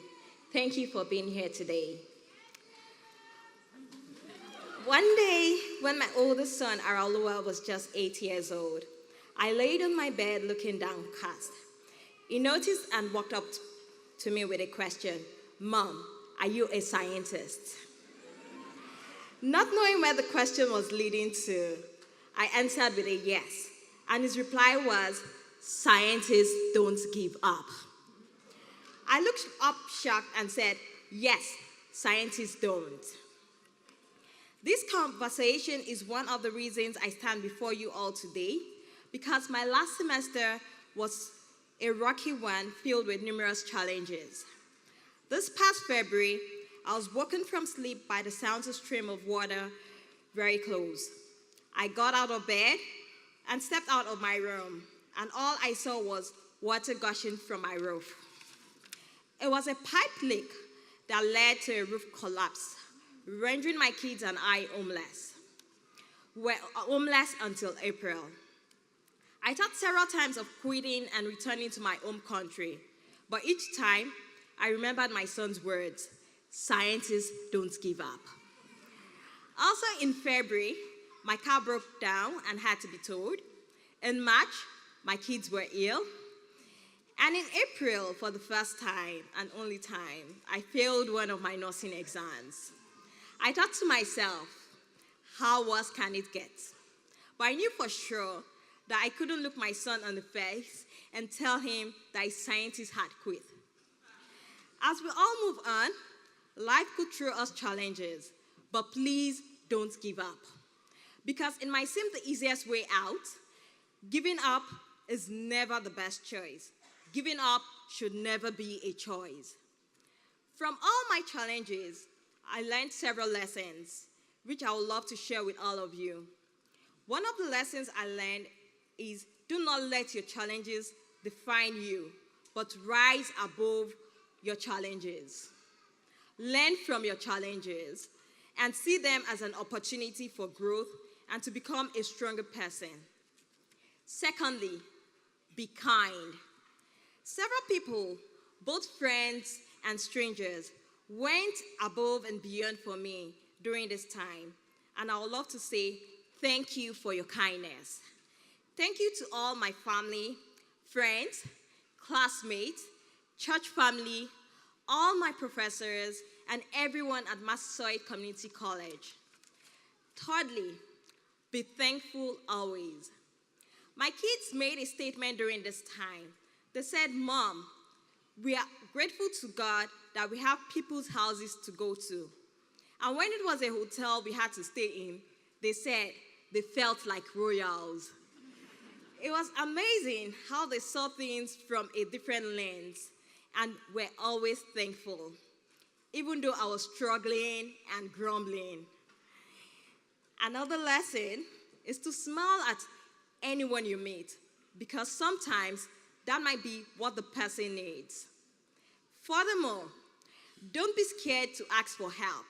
Thank you for being here today. One day, when my oldest son, Aralua, was just 8 years old, I laid on my bed looking downcast. He noticed and walked up to me with a question, "Mom, are you a scientist?" Not knowing where the question was leading to, I answered with a yes, and his reply was, "Scientists don't give up." I looked up shocked and said, "Yes, scientists don't." This conversation is one of the reasons I stand before you all today, because my last semester was a rocky one filled with numerous challenges. This past February, I was woken from sleep by the sound of a stream of water very close. I got out of bed and stepped out of my room, and all I saw was water gushing from my roof. It was a pipe leak that led to a roof collapse, rendering my kids and I homeless. We were homeless until April. I thought several times of quitting and returning to my home country, but each time I remembered my son's words, "Scientists don't give up." Also in February, my car broke down and had to be towed. In March, my kids were ill. And in April, for the first time and only time, I failed one of my nursing exams. I thought to myself, how worse can it get? But I knew for sure that I couldn't look my son on the face and tell him that his scientist had quit. As we all move on, life could throw us challenges, but please don't give up. Because it might seem the easiest way out, giving up is never the best choice. Giving up should never be a choice. From all my challenges, I learned several lessons, which I would love to share with all of you. One of the lessons I learned is do not let your challenges define you, but rise above your challenges. Learn from your challenges and see them as an opportunity for growth and to become a stronger person. Secondly, be kind. Several people, both friends and strangers, went above and beyond for me during this time, and I would love to say thank you for your kindness. Thank you to all my family, friends, classmates, church family, all my professors, and everyone at Massasoit Community College. Thirdly, be thankful always. My kids made a statement during this time. They said, "Mom, we are grateful to God that we have people's houses to go to." And when it was a hotel we had to stay in, they said they felt like royals. It was amazing how they saw things from a different lens and were always thankful, even though I was struggling and grumbling. Another lesson is to smile at anyone you meet, because sometimes that might be what the person needs. Furthermore, don't be scared to ask for help.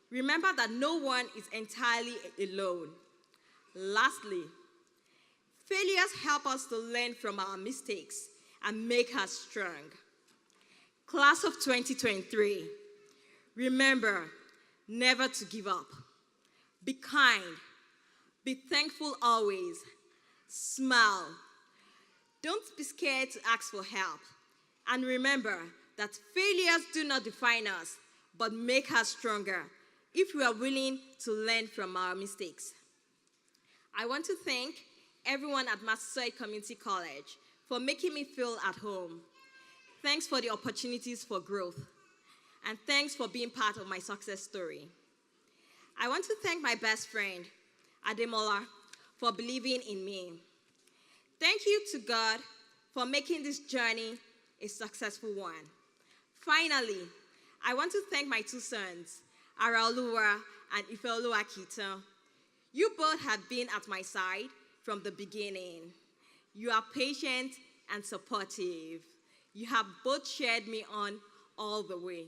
Remember that no one is entirely alone. Lastly, failures help us to learn from our mistakes and make us strong. Class of 2023, remember never to give up. Be kind. Be thankful always. Smile. Don't be scared to ask for help. And remember that failures do not define us, but make us stronger if we are willing to learn from our mistakes. I want to thank everyone at Massasoit Community College for making me feel at home. Thanks for the opportunities for growth. And thanks for being part of my success story. I want to thank my best friend, Ademola, for believing in me. Thank you to God for making this journey a successful one. Finally, I want to thank my two sons, Araoluwa and Ifeoluwa Kito. You both have been at my side from the beginning. You are patient and supportive. You have both cheered me on all the way.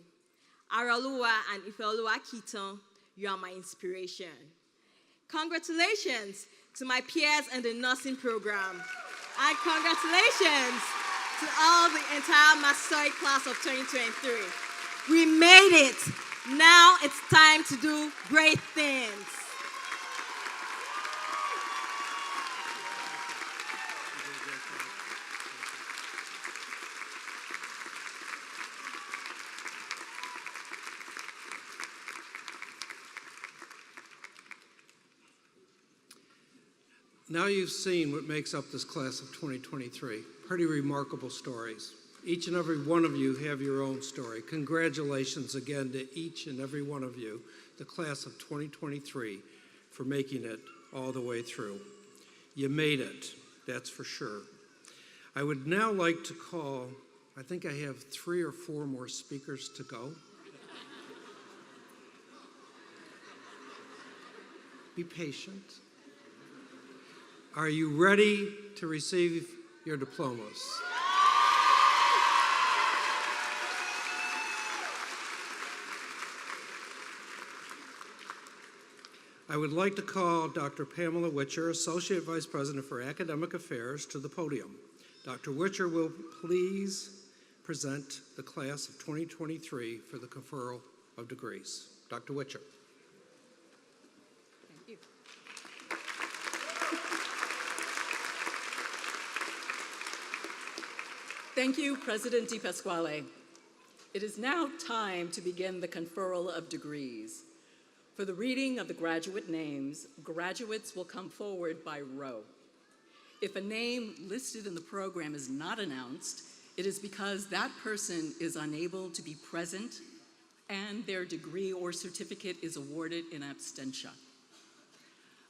Araoluwa and Ifeoluwa Kito, you are my inspiration. Congratulations to my peers in the nursing program. And congratulations to all the entire Massasoit class of 2023. We made it. Now it's time to do great things. Now you've seen what makes up this class of 2023. Pretty remarkable stories. Each and every one of you have your own story. Congratulations again to each and every one of you, the class of 2023, for making it all the way through. You made it, that's for sure. I would now like to call, I think I have 3 or 4 more speakers to go. Be patient. Are you ready to receive your diplomas? I would like to call Dr. Pamela Witcher, Associate Vice President for Academic Affairs, to the podium. Dr. Witcher will please present the class of 2023 for the conferral of degrees. Dr. Witcher. Thank you. Thank you, President DePasquale. It is now time to begin the conferral of degrees. For the reading of the graduate names, graduates will come forward by row. If a name listed in the program is not announced, it is because that person is unable to be present and their degree or certificate is awarded in absentia.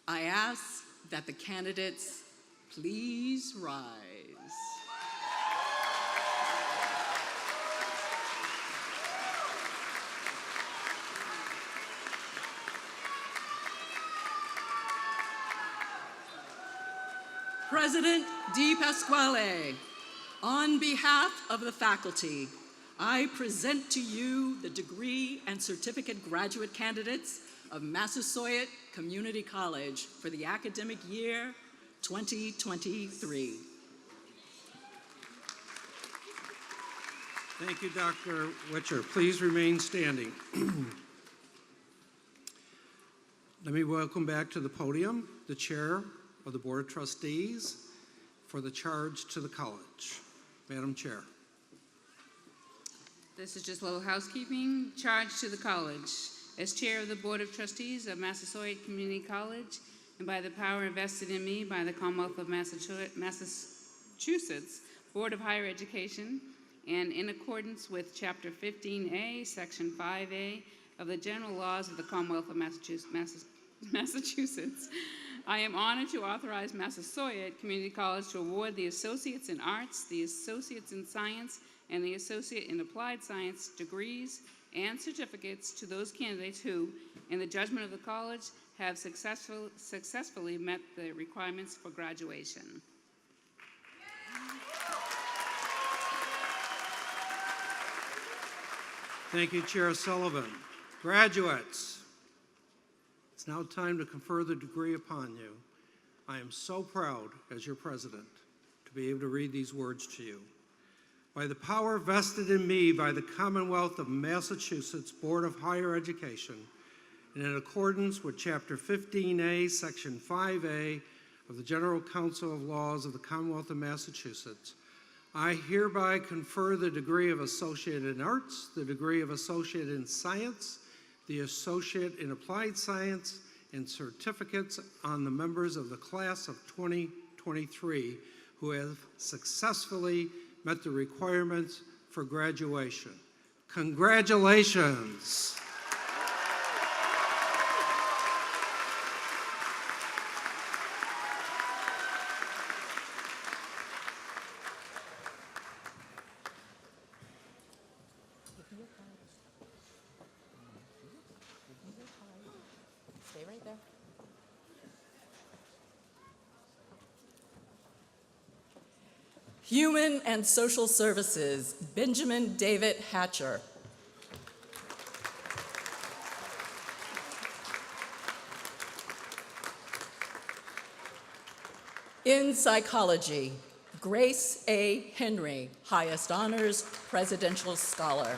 I ask that the candidates please rise. President Di Pasquale, on behalf of the faculty, I present to you the degree and certificate graduate candidates of Massasoit Community College for the academic year 2023. Thank you, Dr. Witcher. Please remain standing. Let me welcome back to the podium the chair of the Board of Trustees for the charge to the college. Madam Chair. This is just a little housekeeping. Charge to the college. As chair of the Board of Trustees of Massasoit Community College, and by the power invested in me by the Commonwealth of Massachusetts Board of Higher Education, and in accordance with Chapter 15A, Section 5A of the General Laws of the Commonwealth of Massachusetts, I am honored to authorize Massasoit Community College to award the Associates in Arts, the Associates in Science, and the Associate in Applied Science degrees and certificates to those candidates who, in the judgment of the college, have successfully met the requirements for graduation. Thank you, Chair Sullivan. Graduates, it's now time to confer the degree upon you. I am so proud, as your president, to be able to read these words to you. By the power vested in me by the Commonwealth of Massachusetts Board of Higher Education, and in accordance with Chapter 15A, Section 5A of the General Council of Laws of the Commonwealth of Massachusetts, I hereby confer the degree of Associate in Arts, the degree of Associate in Science, the Associate in Applied Science, and certificates on the members of the class of 2023 who have successfully met the requirements for graduation. Congratulations. Stay right there. Human and Social Services, Benjamin David Hatcher. In Psychology, Grace A. Henry, highest honors, Presidential Scholar.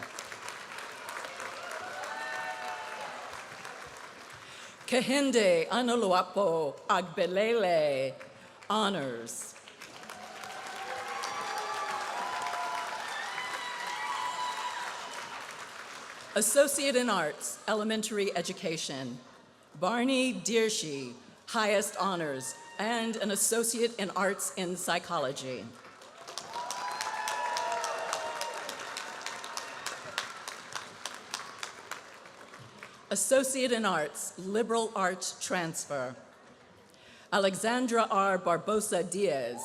Kehinde Anuluapo Agbelele, honors. Associate in Arts, Elementary Education, Barney Dearshie, highest honors, and an Associate in Arts in Psychology. Associate in Arts, Liberal Arts Transfer, Alexandra R. Barbosa Diaz.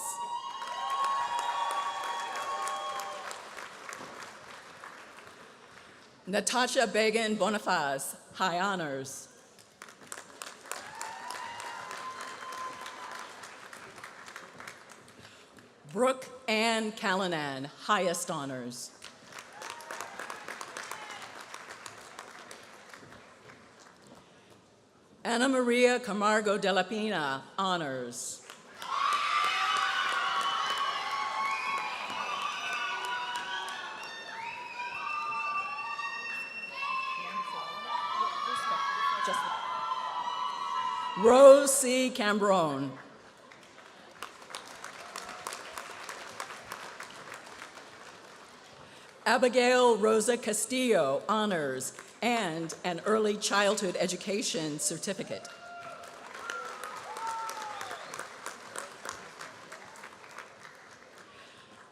Natasha Began Bonifaz, high honors. Brooke Ann Callanan, highest honors. Ana Maria Camargo de la Pina, honors. Rose C. Cambron. Abigail Rosa Castillo, honors, and an early childhood education certificate.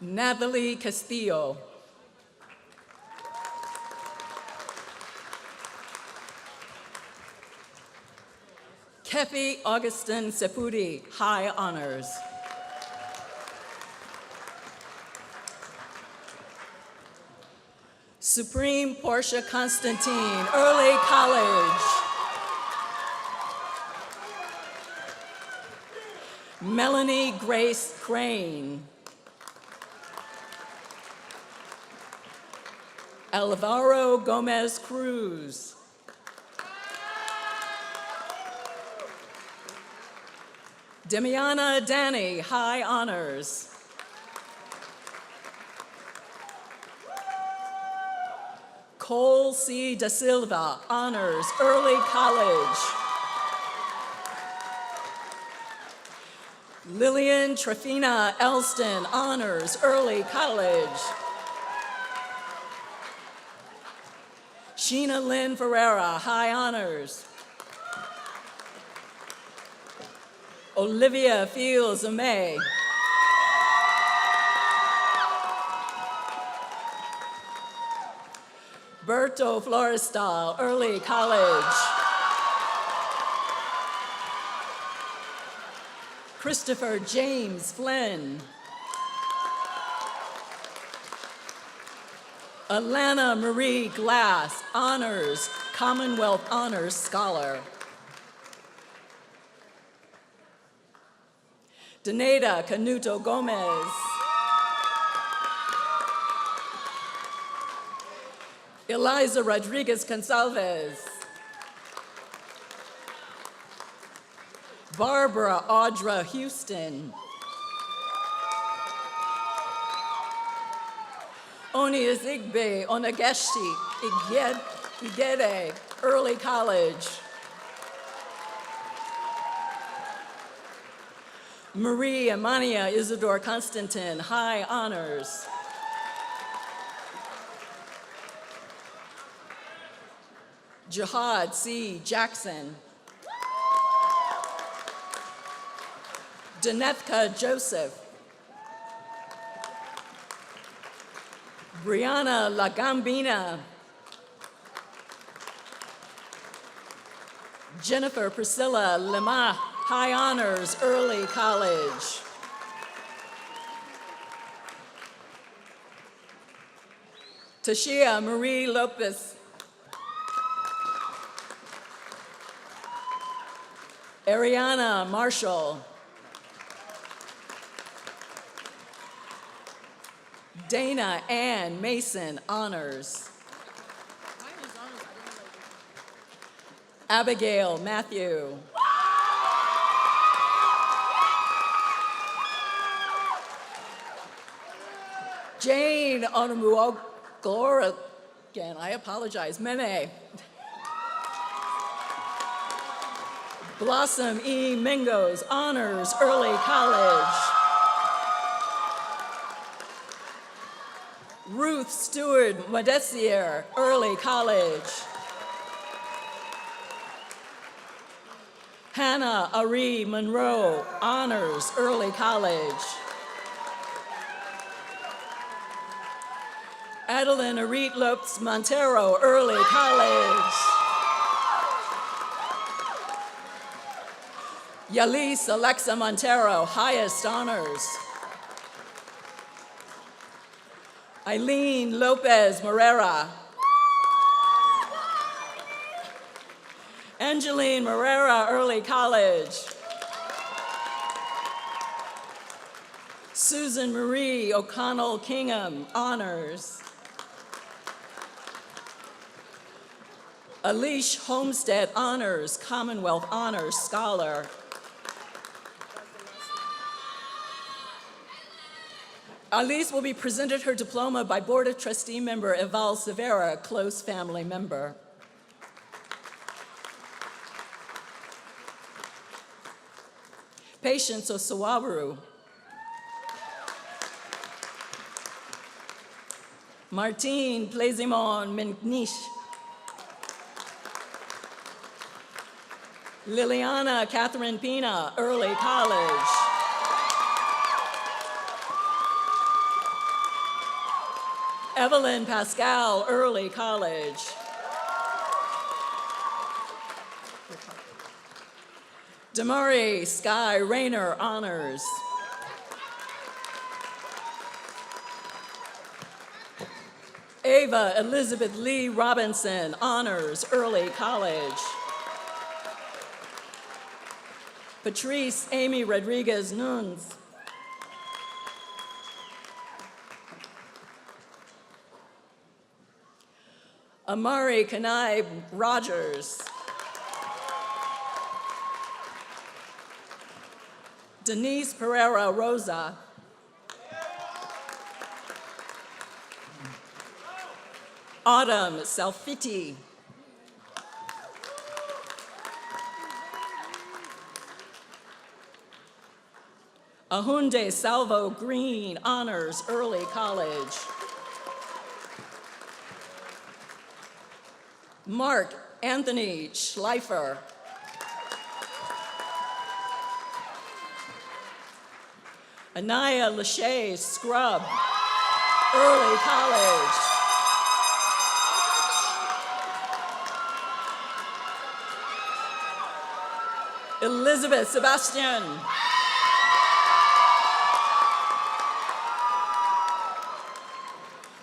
Natalie Castillo. Kefi Augustin Sepudi, high honors. Supreme Portia Constantine, Early College. Melanie Grace Crane. Alvaro Gomez Cruz. Demiana Danny, High Honors. Cole C. Da Silva, Honors, Early College. Lillian Trefina Elston, Honors, Early College. Sheena Lynn Ferreira, High Honors. Olivia Fields Amay. Berto Florestal, Early College. Christopher James Flynn. Alana Marie Glass, Honors, Commonwealth Honors Scholar. Daneda Canuto Gomez. Eliza Rodriguez Consalves. Barbara Audra Houston. Oni Ezigbe Onageshi Igede, Early College. Marie Amania Isidore Constantin, High Honors. Jihad C. Jackson. Danethka Joseph. Brianna Lagambina. Jennifer Priscilla Lema, High Honors, Early College. Tashia Marie Lopez. Ariana Marshall. Dana Ann Mason, Honors. Abigail Matthew. Jane Onamuogora, again, I apologize, Mene. Blossom E. Mingos, Honors, Early College. Ruth Stewart Modestier, Early College. Hannah Ari Monroe, Honors, Early College. Adeline Arit Lopes Montero, Early College. Yalis Alexa Montero, highest honors. Eileen Lopez Morera. Angeline Morera, Early College. Susan Marie O'Connell Kingham, honors. Alish Homestead, honors, Commonwealth Honors Scholar. Alice will be presented her diploma by Board of Trustee member Eval Severa, close family member. Patience Osawaru. Martine Plezimon Menish. Liliana Catherine Pina, Early College. Evelyn Pascal, Early College. Damari Sky Rayner, honors. Ava Elizabeth Lee Robinson, honors, early college. Patrice Amy Rodriguez Nunes. Amari Kanai Rogers. Denise Pereira Rosa. Autumn Salfiti. Ahunde Salvo Green, honors, early college. Mark Anthony Schleifer. Anaya Lachey Scrub, early college. Elizabeth Sebastian.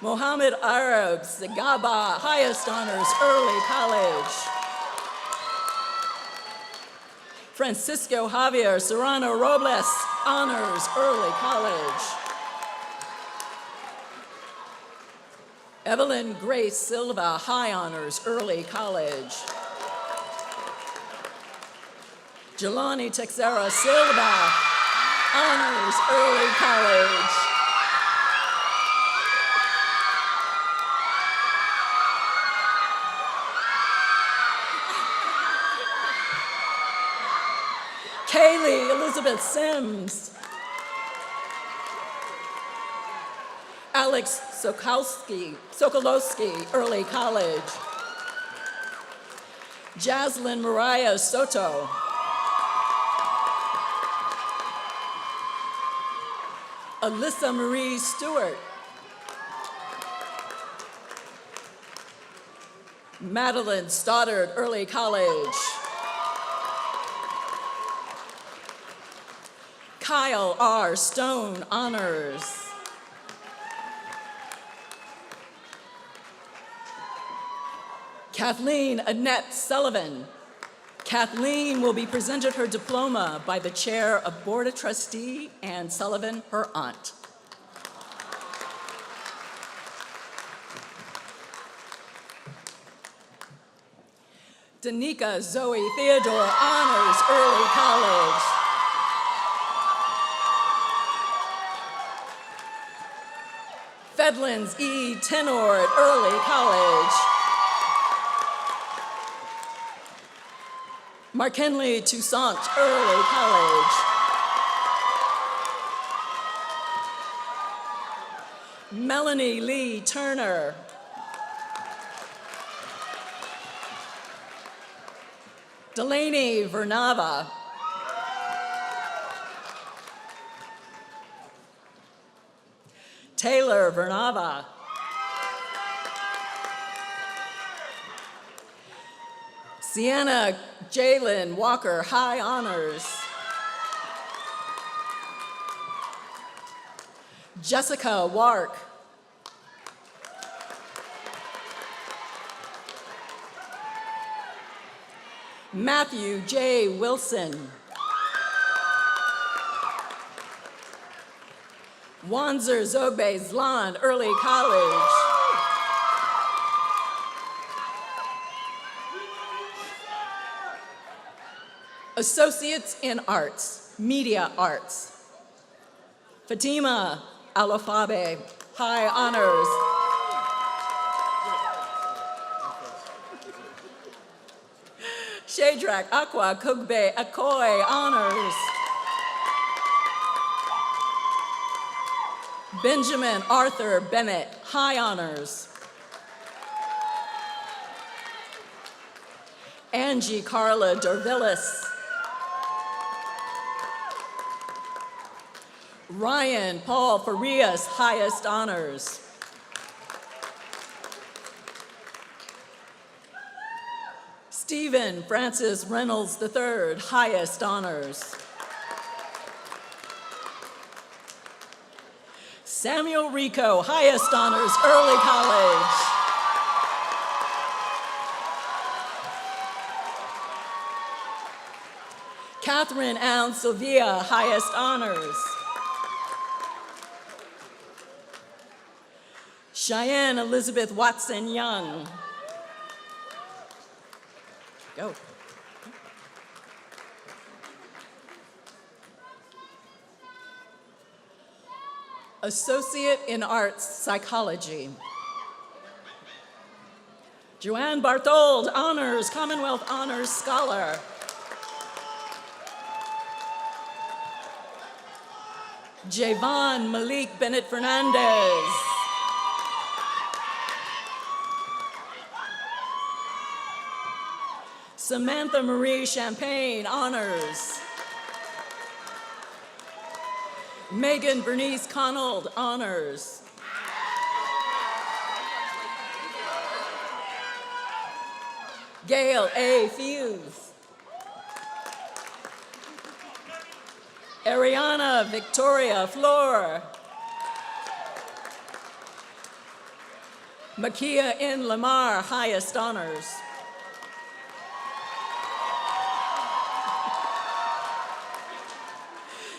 Mohammed Arab Sagaba, highest honors, early college. Francisco Javier Serrano Robles, honors, early college. Evelyn Grace Silva, high honors, early college. Jelani Texera Silva, honors, early college. Kaylee Elizabeth Sims. Alex Sokolowski, early college. Jaslyn Mariah Soto. Alyssa Marie Stewart. Madeline Stoddard, early college. Kyle R. Stone, honors. Kathleen Annette Sullivan. Kathleen will be presented her diploma by the chair of Board of Trustee, and Sullivan, her aunt. Danica Zoe Theodore, honors, early college. Fedlins E. Tenord, early college. Markenly Toussaint, early college. Melanie Lee Turner. Delaney Vernava. Taylor Vernava. Sienna Jalen Walker, high honors. Jessica Wark. Matthew J. Wilson. Wanzer Zobe Zlan, early college. Associates in Arts, Media Arts. Fatima Alofabe, high honors. Shadrach Aqua Kugbe Akoi, honors. Benjamin Arthur Bennett, high honors. Angie Carla Dorvillis. Ryan Paul Farias, highest honors. Stephen Francis Reynolds III, highest honors. Samuel Rico, highest honors, early college. Catherine Ann Sylvia, highest honors. Cheyenne Elizabeth Watson Young. Go. Associate in Arts, Psychology. Joanne Barthold, honors, Commonwealth Honors Scholar. Javon Malik Bennett Fernandez. Samantha Marie Champagne, honors. Megan Bernice Connold, honors. Gail A. Fuse. Ariana Victoria Flor. Makia N. Lamar, highest honors.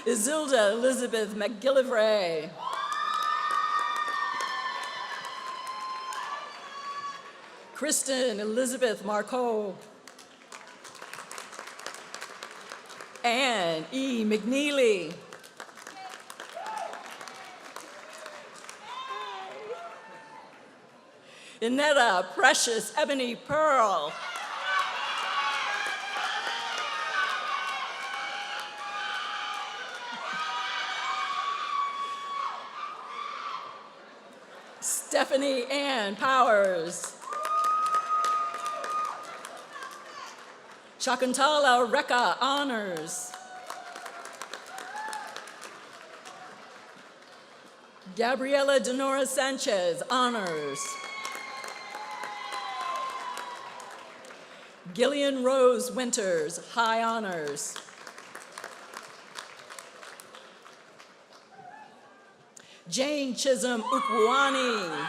Isilda Elizabeth McGillivray. Kristen Elizabeth Marcoux. Anne E. McNeely. Inetta Precious Ebony Pearl. Stephanie Ann Powers. Shakuntala Rekha, honors. Gabriela Denora Sanchez, honors. Gillian Rose Winters, high honors. Jane Chisholm Ukwani.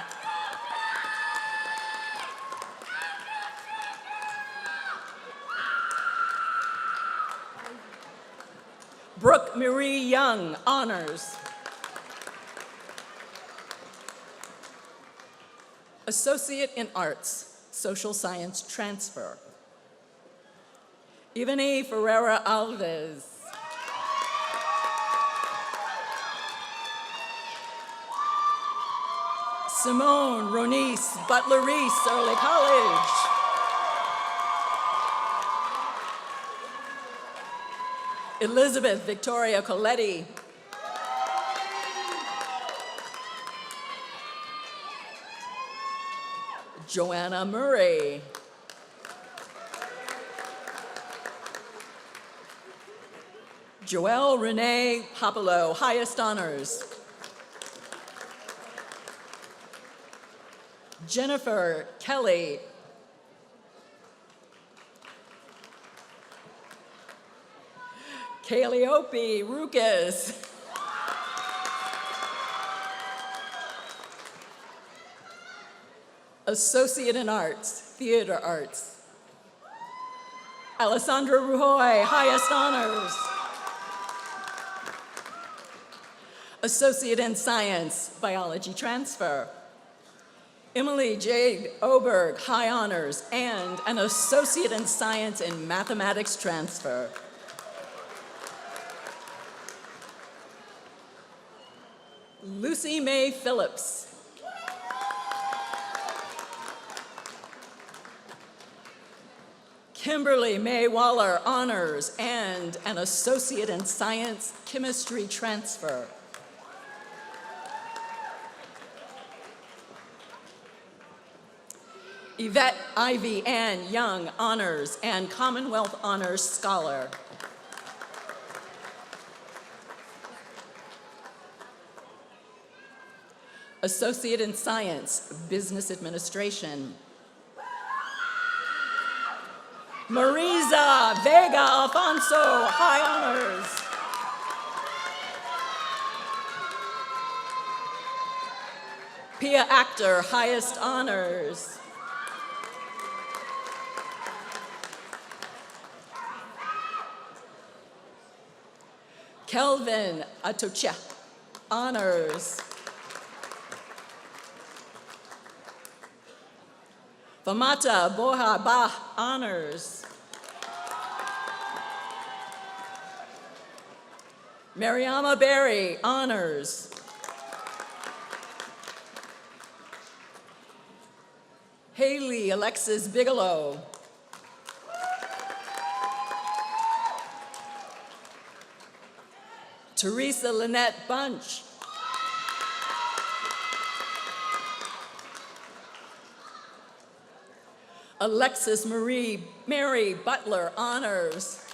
Brooke Marie Young, honors. Associate in Arts, Social Science Transfer. Ivani Ferreira Alves. Simone Ronice Butler-Reese, early college. Elizabeth Victoria Coletti. Joanna Murray. Joelle Renee Popolo, highest honors. Jennifer Kelly. Calliope Rucas. Associate in Arts, Theater Arts. Alessandra Rujoy, highest honors. Associate in Science, Biology Transfer. Emily Jade Oberg, high honors, and an Associate in Science in Mathematics Transfer. Lucy Mae Phillips. Kimberly Mae Waller, honors, and an Associate in Science Chemistry Transfer. Yvette Ivy Ann Young, honors, and Commonwealth Honors Scholar. Associate in Science, Business Administration. Marisa Vega Alfonso, high honors. Pia Actor, highest honors. Kelvin Atocha, honors. Famata Boha Bah, honors. Mariama Berry, honors. Haley Alexis Bigelow. Teresa Lynette Bunch. Alexis Mary Butler, honors.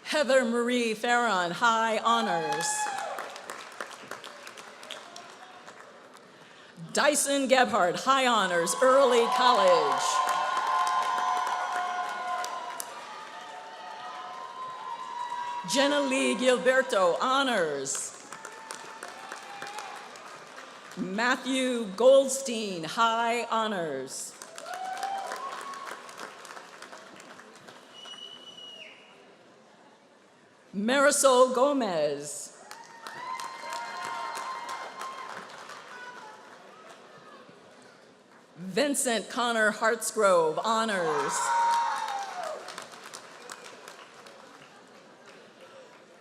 Heather Marie Farron, high honors. Dyson Gebhardt, high honors, early college. Jenna Lee Gilberto, honors. Matthew Goldstein, high honors. Marisol Gomez. Vincent Connor Hartsgrove, honors.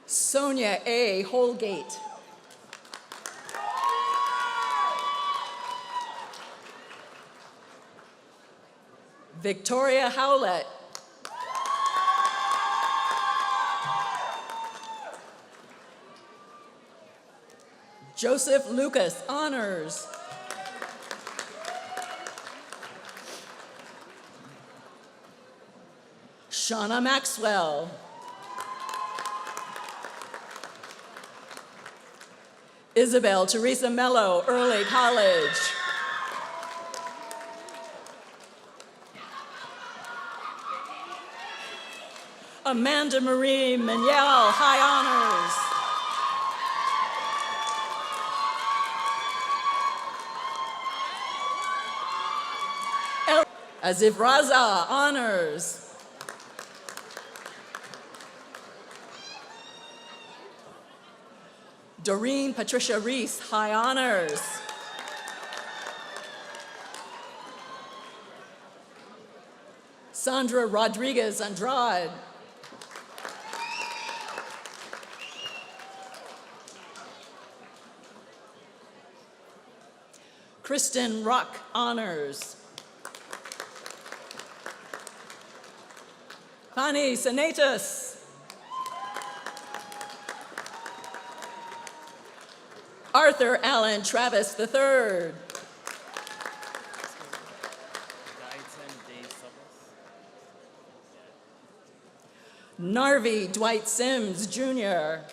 Sonia A. Holgate. Victoria Howlett. Joseph Lucas, honors. Shauna Maxwell. Isabel Teresa Mello, early college. Amanda Marie Meniel, high honors. Azif Raza, honors. Doreen Patricia Reese, high honors. Sandra Rodriguez Andrade. Kristen Rock, honors. Pani Senatus. Arthur Allen Travis III. Narvi Dwight Sims, Jr.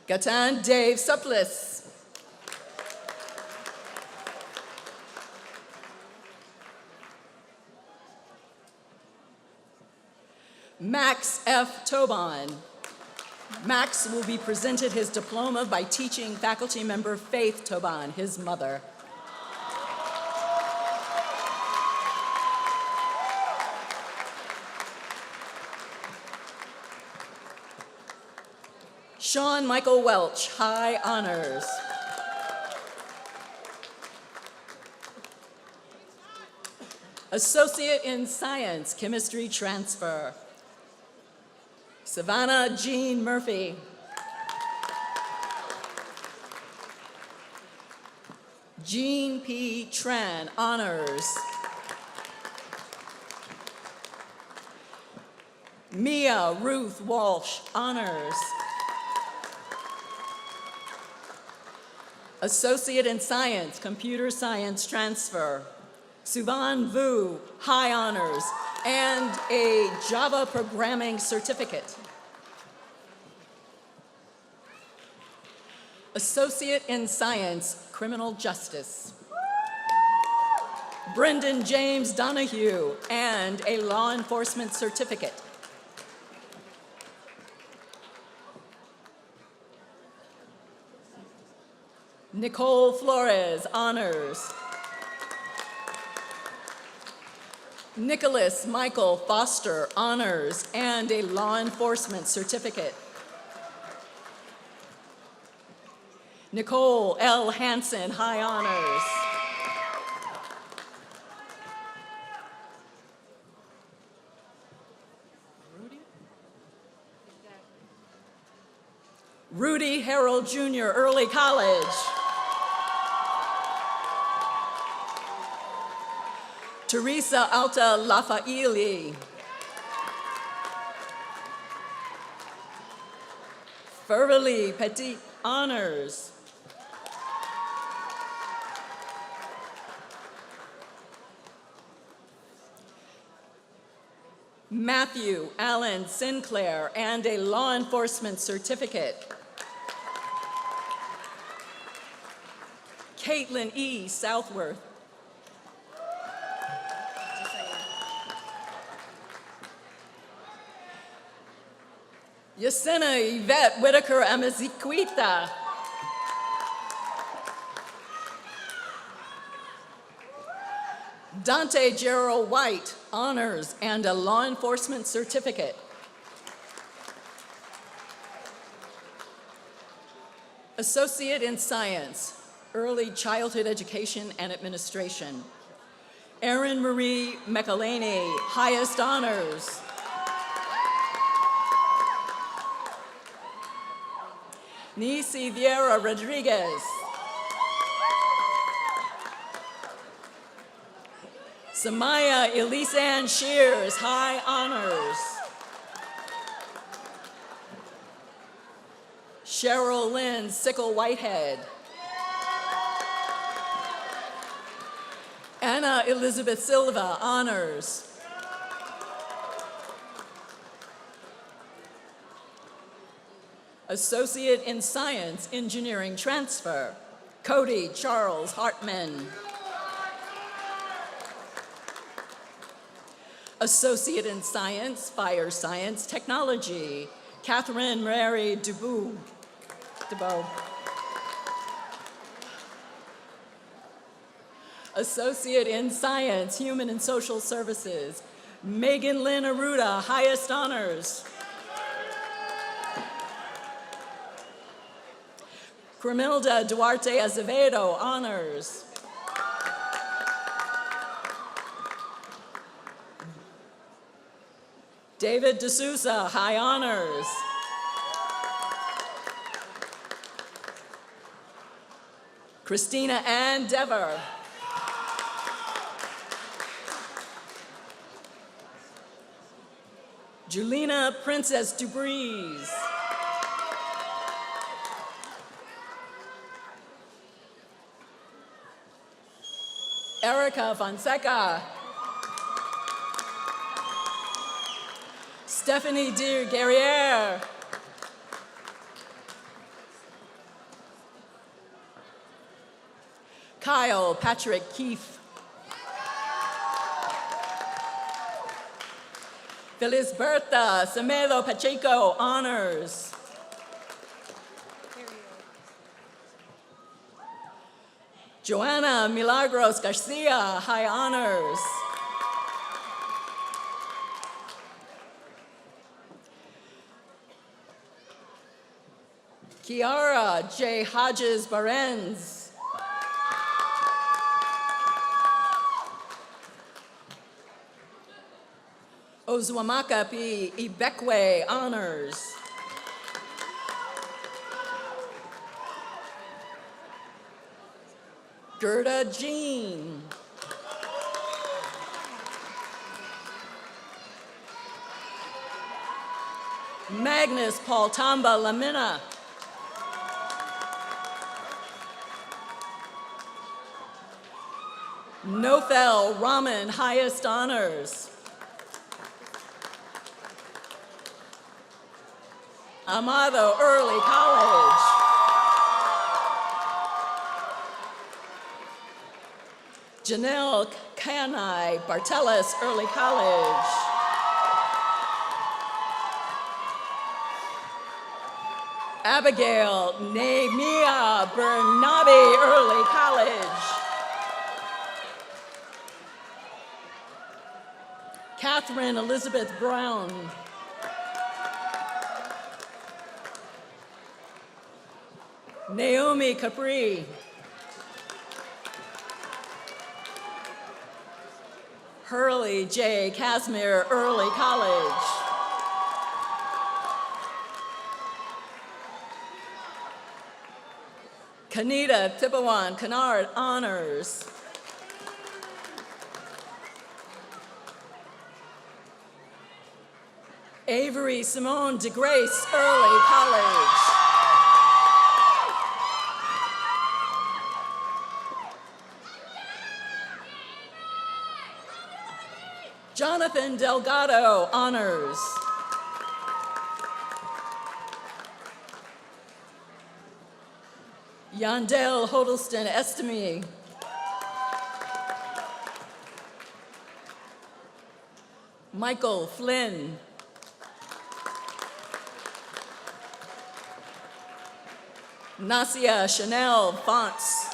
Gatan Dave Suplis. Max F. Tobon. Max will be presented his diploma by teaching faculty member Faith Tobon, his mother. Sean Michael Welch, high honors. Associate in Science, Chemistry Transfer. Savannah Jean Murphy. Jean P. Tran, honors. Mia Ruth Walsh, honors. Associate in Science, Computer Science Transfer. Suvan Vu, high honors, and a Java programming certificate. Associate in Science, Criminal Justice. Brendan James Donahue, and a law enforcement certificate. Nicole Flores, honors. Nicholas Michael Foster, honors, and a law enforcement certificate. Nicole L. Hansen, high honors. Rudy Harold Jr., Early College. Teresa Alta Lafaili. Fervely Petit, honors. Matthew Allen Sinclair, and a law enforcement certificate. Caitlin E. Southworth. Yesenia Yvette Whitaker Amaziquita. Dante Gerald White, honors, and a law enforcement certificate. Associate in Science, Early Childhood Education and Administration. Erin Marie McElhaney, highest honors. Nisi Vieira Rodriguez. Samaya Elisanne Shears, high honors. Cheryl Lynn Sickle Whitehead. Anna Elizabeth Silva, honors. Associate in Science, Engineering Transfer, Cody Charles Hartman. Associate in Science, Fire Science Technology, Catherine Mary Dubois. Associate in Science, Human and Social Services, Megan Lynn Aruda, highest honors. Cremilda Duarte Azevedo, honors. David D'Souza, high honors. Christina Ann Dever. Julina Princess Dubreeze. Erica Fonseca. Stephanie de Guerriere. Kyle Patrick Keefe. Felisberta Semedo Pacheco, honors. Joanna Milagros Garcia, high honors. Kiara J. Hodges Barenz. Ozuamaka P. Ibekwe, honors. Gerda Jean. Magnus Paul Tamba Lamina. Nofel Raman, highest honors. Amado Early College. Janelle Kanai Bartelis Early College. Abigail Nehemiah Bernabe, Early College. Catherine Elizabeth Brown. Naomi Capri. Hurley J. Casimir, Early College. Kanita Tippawan, Kennard, Honors. Avery Simone DeGrace, Early College. Jonathan Delgado, Honors. Yandel Hodelston, Estime. Michael Flynn. Nasia Chanel Fonts.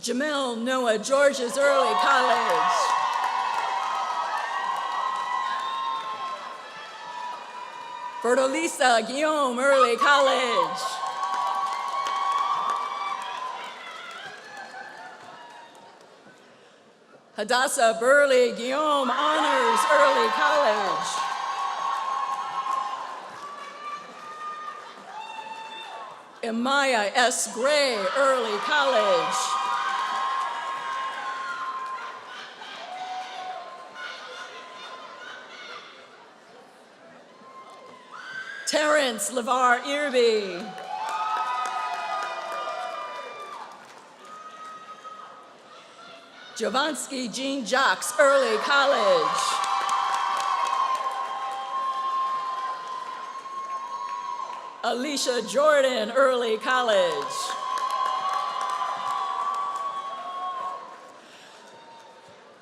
Jamel Noah Georges, Early College. Bertolisa Guillaume, Early College. Hadassah Burley Guillaume, Honors, Early College. Amaya S. Gray, Early College. Terrence LeVar Irby. Jovansky Jean Jacques, Early College. Alicia Jordan, Early College.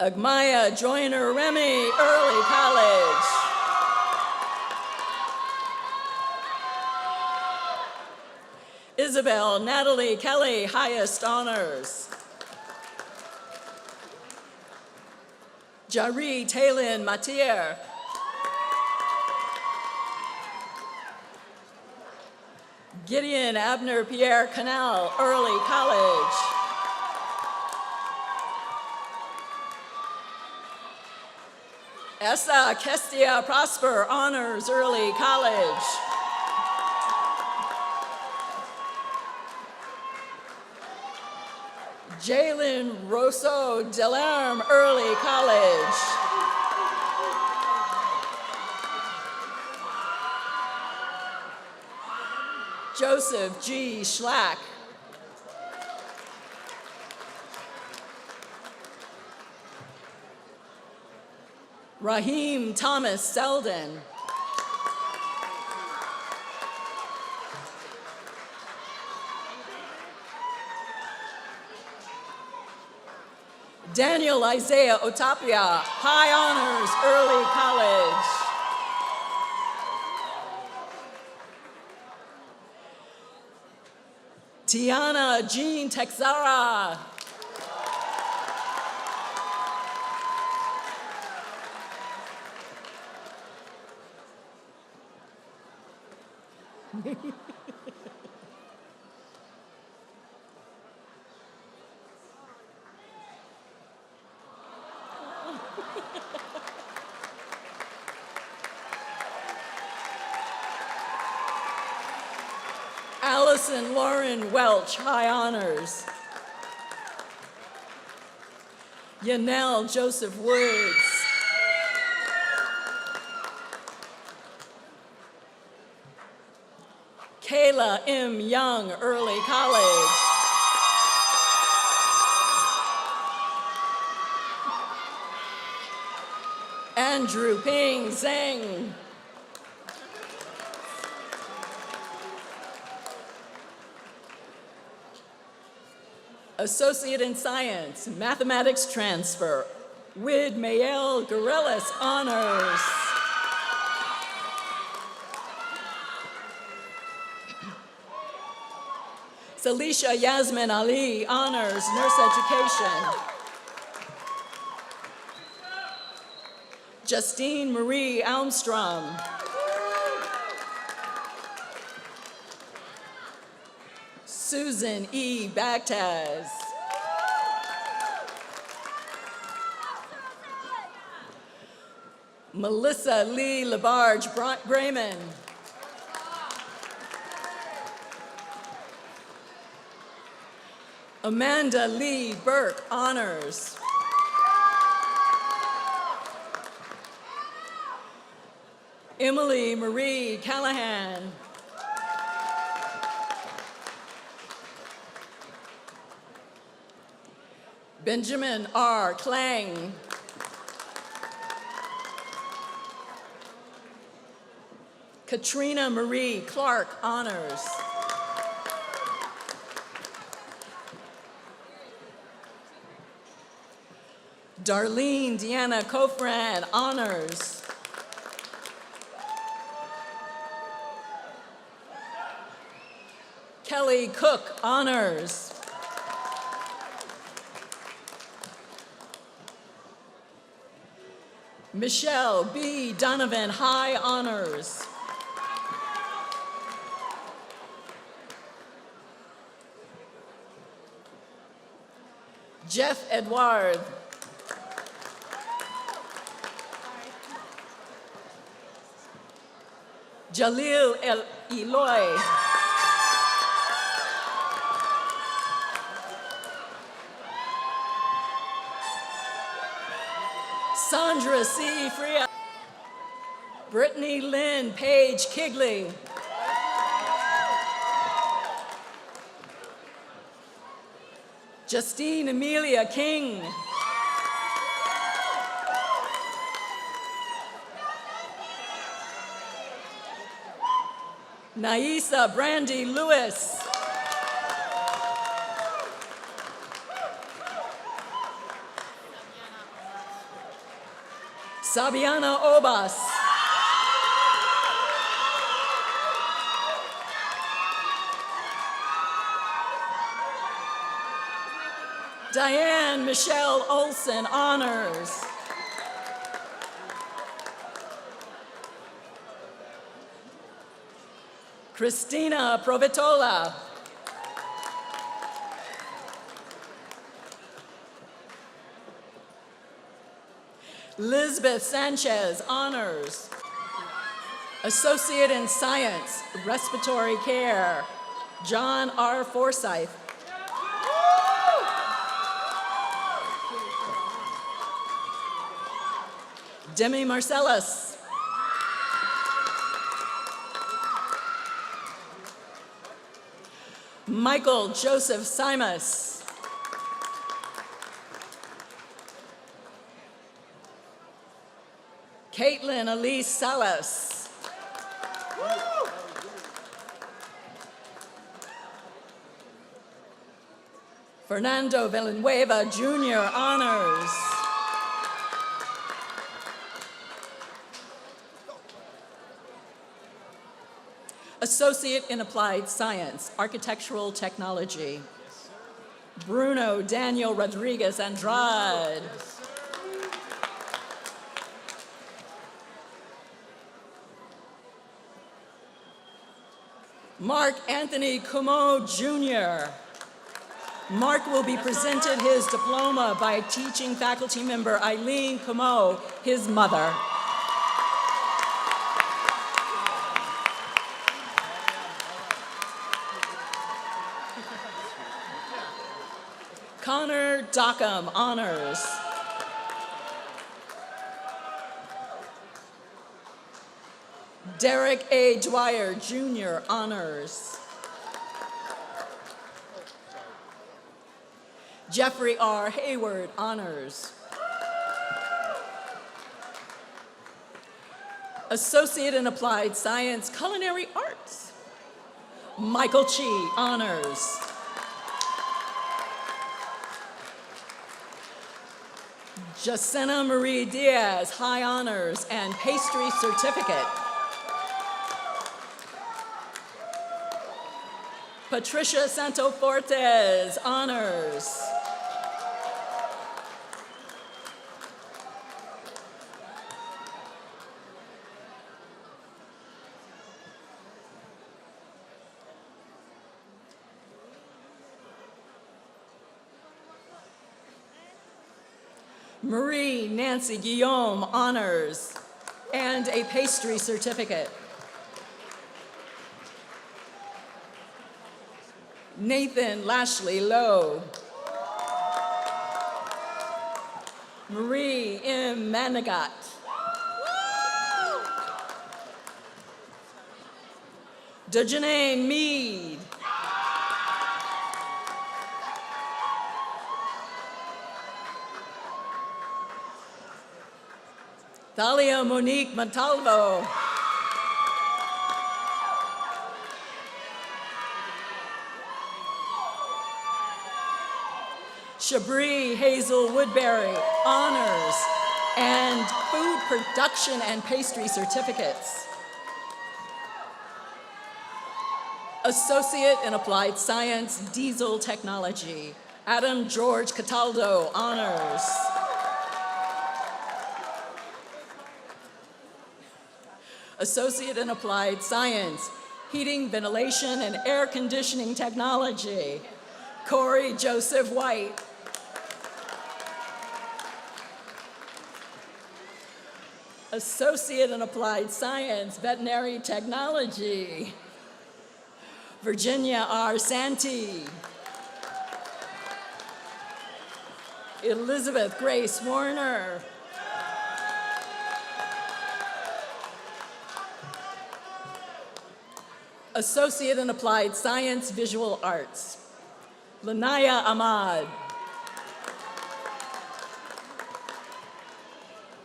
Agmaya Joyner Remy, Early College. Isabel Natalie Kelly, highest honors. Jari Talin Matier. Gideon Abner Pierre Canal, Early College. Essa Kestia Prosper, Honors, Early College. Jalen Rosso Delarme, Early College. Joseph G. Schlack. Raheem Thomas Selden. Daniel Isaiah Otapia, high honors, Early College. Tiana Jean Texara. Allison Lauren Welch, high honors. Yanel Joseph Woods. Kayla M. Young, Early College. Andrew Ping Zhang. Associate in Science, Mathematics Transfer, Wid Mayel Gorillas, honors. Salisha Yasmin Ali, honors, nurse education. Justine Marie Almstrom. Susan E. Bagtaz. Melissa Lee Labarge Brayman. Amanda Lee Burke, honors. Emily Marie Callahan. Benjamin R. Klang. Katrina Marie Clark, honors. Darlene Deanna Kofran, honors. Kelly Cook, honors. Michelle B. Donovan, high honors. Jeff Edward. Jalil Eloy. Sandra C. Freya. Brittany Lynn Page Kigley. Justine Amelia King. Naisa Brandy Lewis. Sabiana Obas. Diane Michelle Olson, honors. Christina Provitola. Lisbeth Sanchez, honors. Associate in Science, Respiratory Care, John R. Forsyth. Demi Marcellus. Michael Joseph Simas. Caitlin Elise Salas. Fernando Villanueva Jr., honors. Associate in Applied Science, Architectural Technology, Bruno Daniel Rodriguez Andrade. Mark Anthony Cuomo Jr. Mark will be presented his diploma by teaching faculty member Eileen Cuomo, his mother. Connor Dockham, honors. Derek A. Dwyer, Jr., honors. Jeffrey R. Hayward, honors. Associate in Applied Science, Culinary Arts, Michael Chi, honors. Jacinta Marie Diaz, High Honors and Pastry Certificate. Patricia Santofortes, Honors. Marie Nancy Guillaume, Honors and a Pastry Certificate. Nathan Lashley Lowe. Marie M. Manigat. Dejanae Mead. Thalia Monique Montalvo. Shabri Hazel Woodbury, Honors and Food Production and Pastry Certificates. Associate in Applied Science, Diesel Technology, Adam George Cataldo, Honors. Associate in Applied Science, Heating, Ventilation, and Air Conditioning Technology, Corey Joseph White. Associate in Applied Science, Veterinary Technology, Virginia R. Santee. Elizabeth Grace Warner. Associate in Applied Science, Visual Arts, Lanaya Ahmad.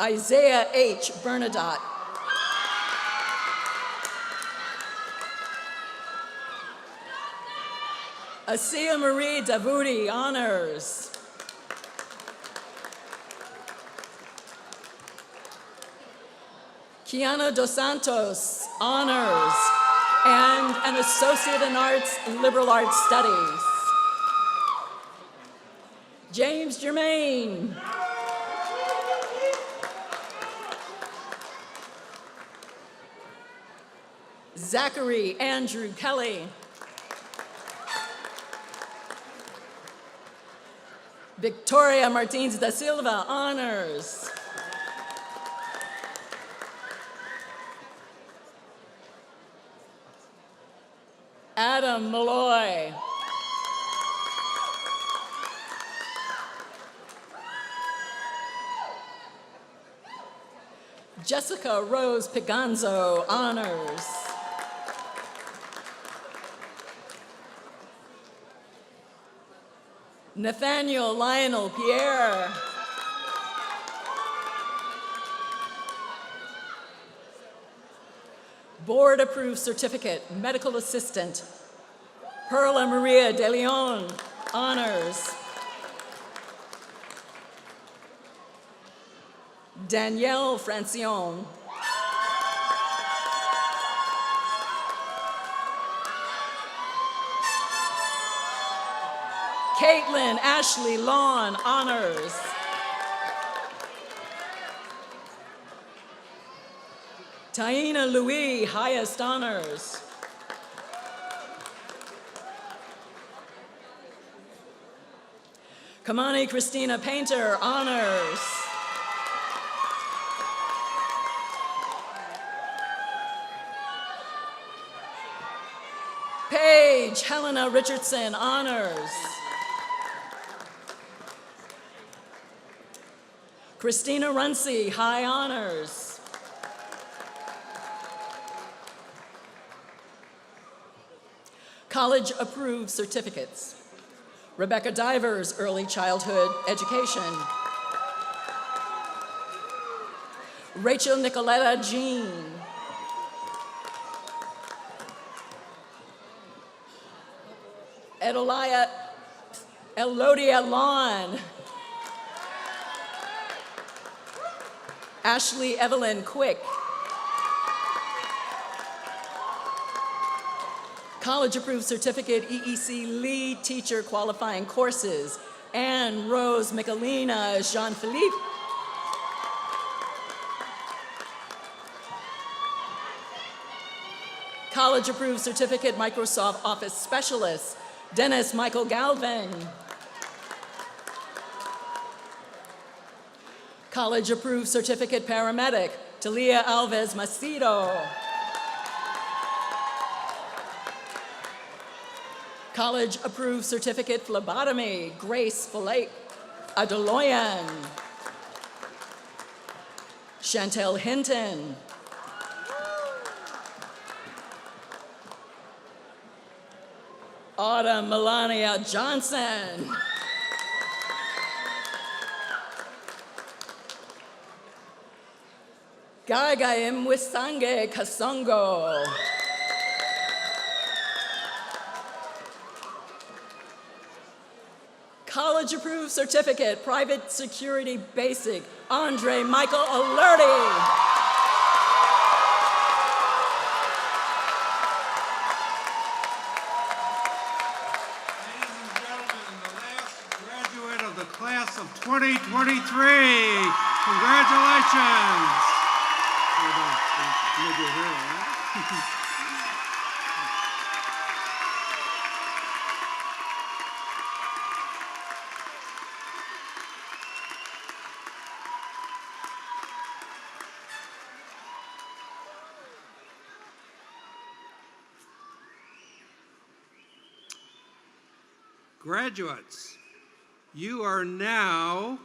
Isaiah H. Bernadotte. Asia Marie Davudi, Honors. Kiana Dos Santos, Honors, and an Associate in Arts, Liberal Arts Studies. James Germain. Zachary Andrew Kelly. Victoria Martins da Silva, Honors. Adam Malloy. Jessica Rose Piganzo, Honors. Nathaniel Lionel Pierre. Board approved certificate, medical assistant, Perla Maria de Leon, Honors. Danielle Francione. Caitlin Ashley Lawn, Honors. Taina Louis, highest honors. Kamani Christina Painter, honors. Paige Helena Richardson, honors. Christina Runcie, high honors. College approved certificates. Rebecca Divers, early childhood education. Rachel Nicoletta Jean. Elodia Lawn. Ashley Evelyn Quick. College-approved certificate EEC lead teacher qualifying courses, Anne Rose Michelina Jean-Philippe. College-approved certificate Microsoft Office specialist, Dennis Michael Galvin. College-approved certificate paramedic, Talia Alves Macedo. College-approved certificate phlebotomy, Grace Fillet Adoloyan. Chantel Hinton. Autumn Melania Johnson. Gaga Mwisange Kasongo. College-approved certificate, private security basic, Andre Michael Alerti. Class of 2023. Congratulations. Graduates, you are now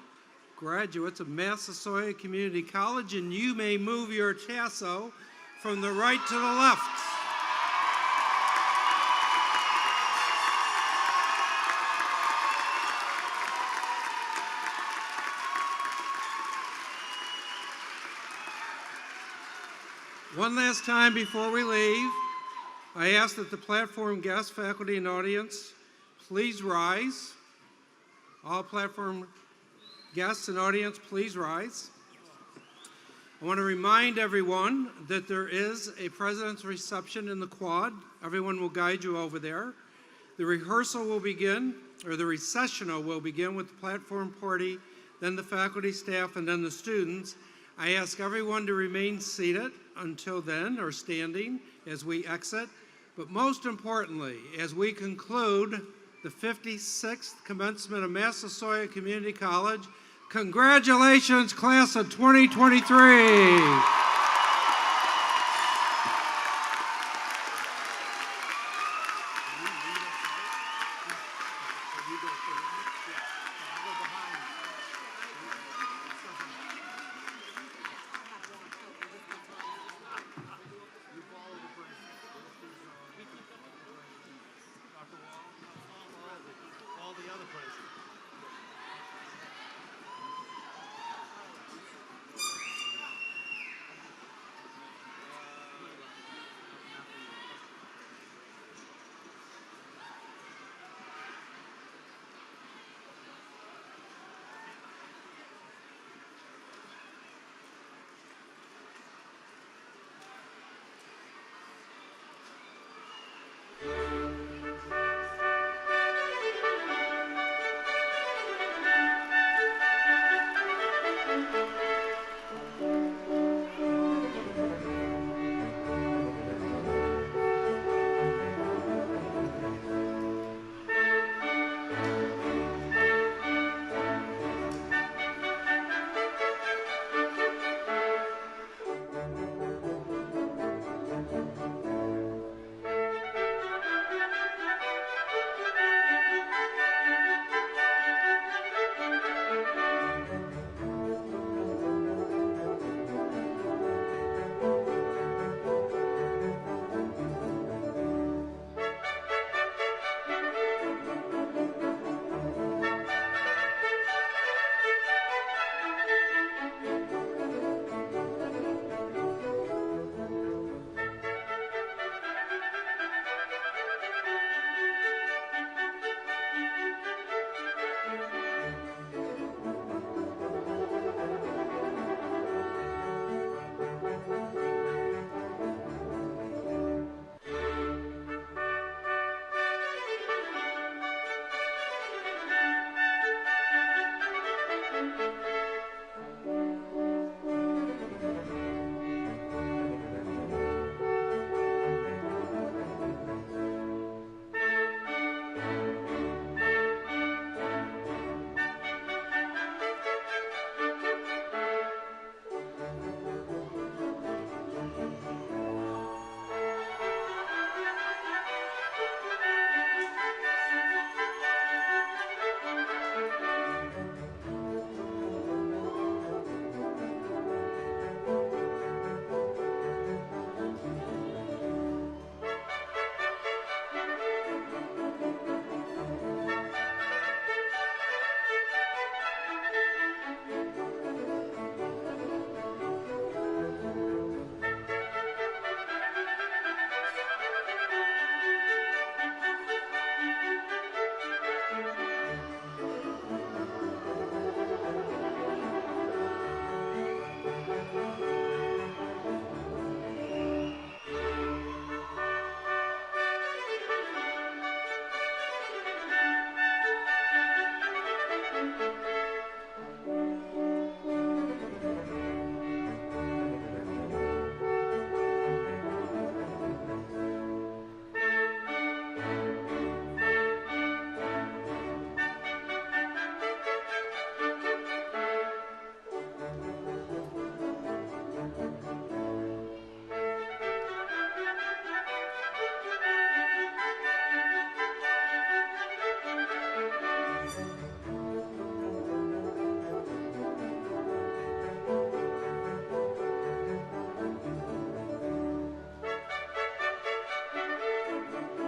graduates of Massasoit Community College, and you may move your tasso from the right to the left. One last time before we leave, I ask that the platform guests, faculty, and audience please rise. All platform guests and audience, please rise. I want to remind everyone that there is a president's reception in the quad. Everyone will guide you over there. The rehearsal will begin, or the recessional will begin with the platform party, then the faculty, staff, and then the students. I ask everyone to remain seated until then, or standing as we exit. But most importantly, as we conclude the 56th commencement of Massasoit Community College, congratulations, class of 2023. you.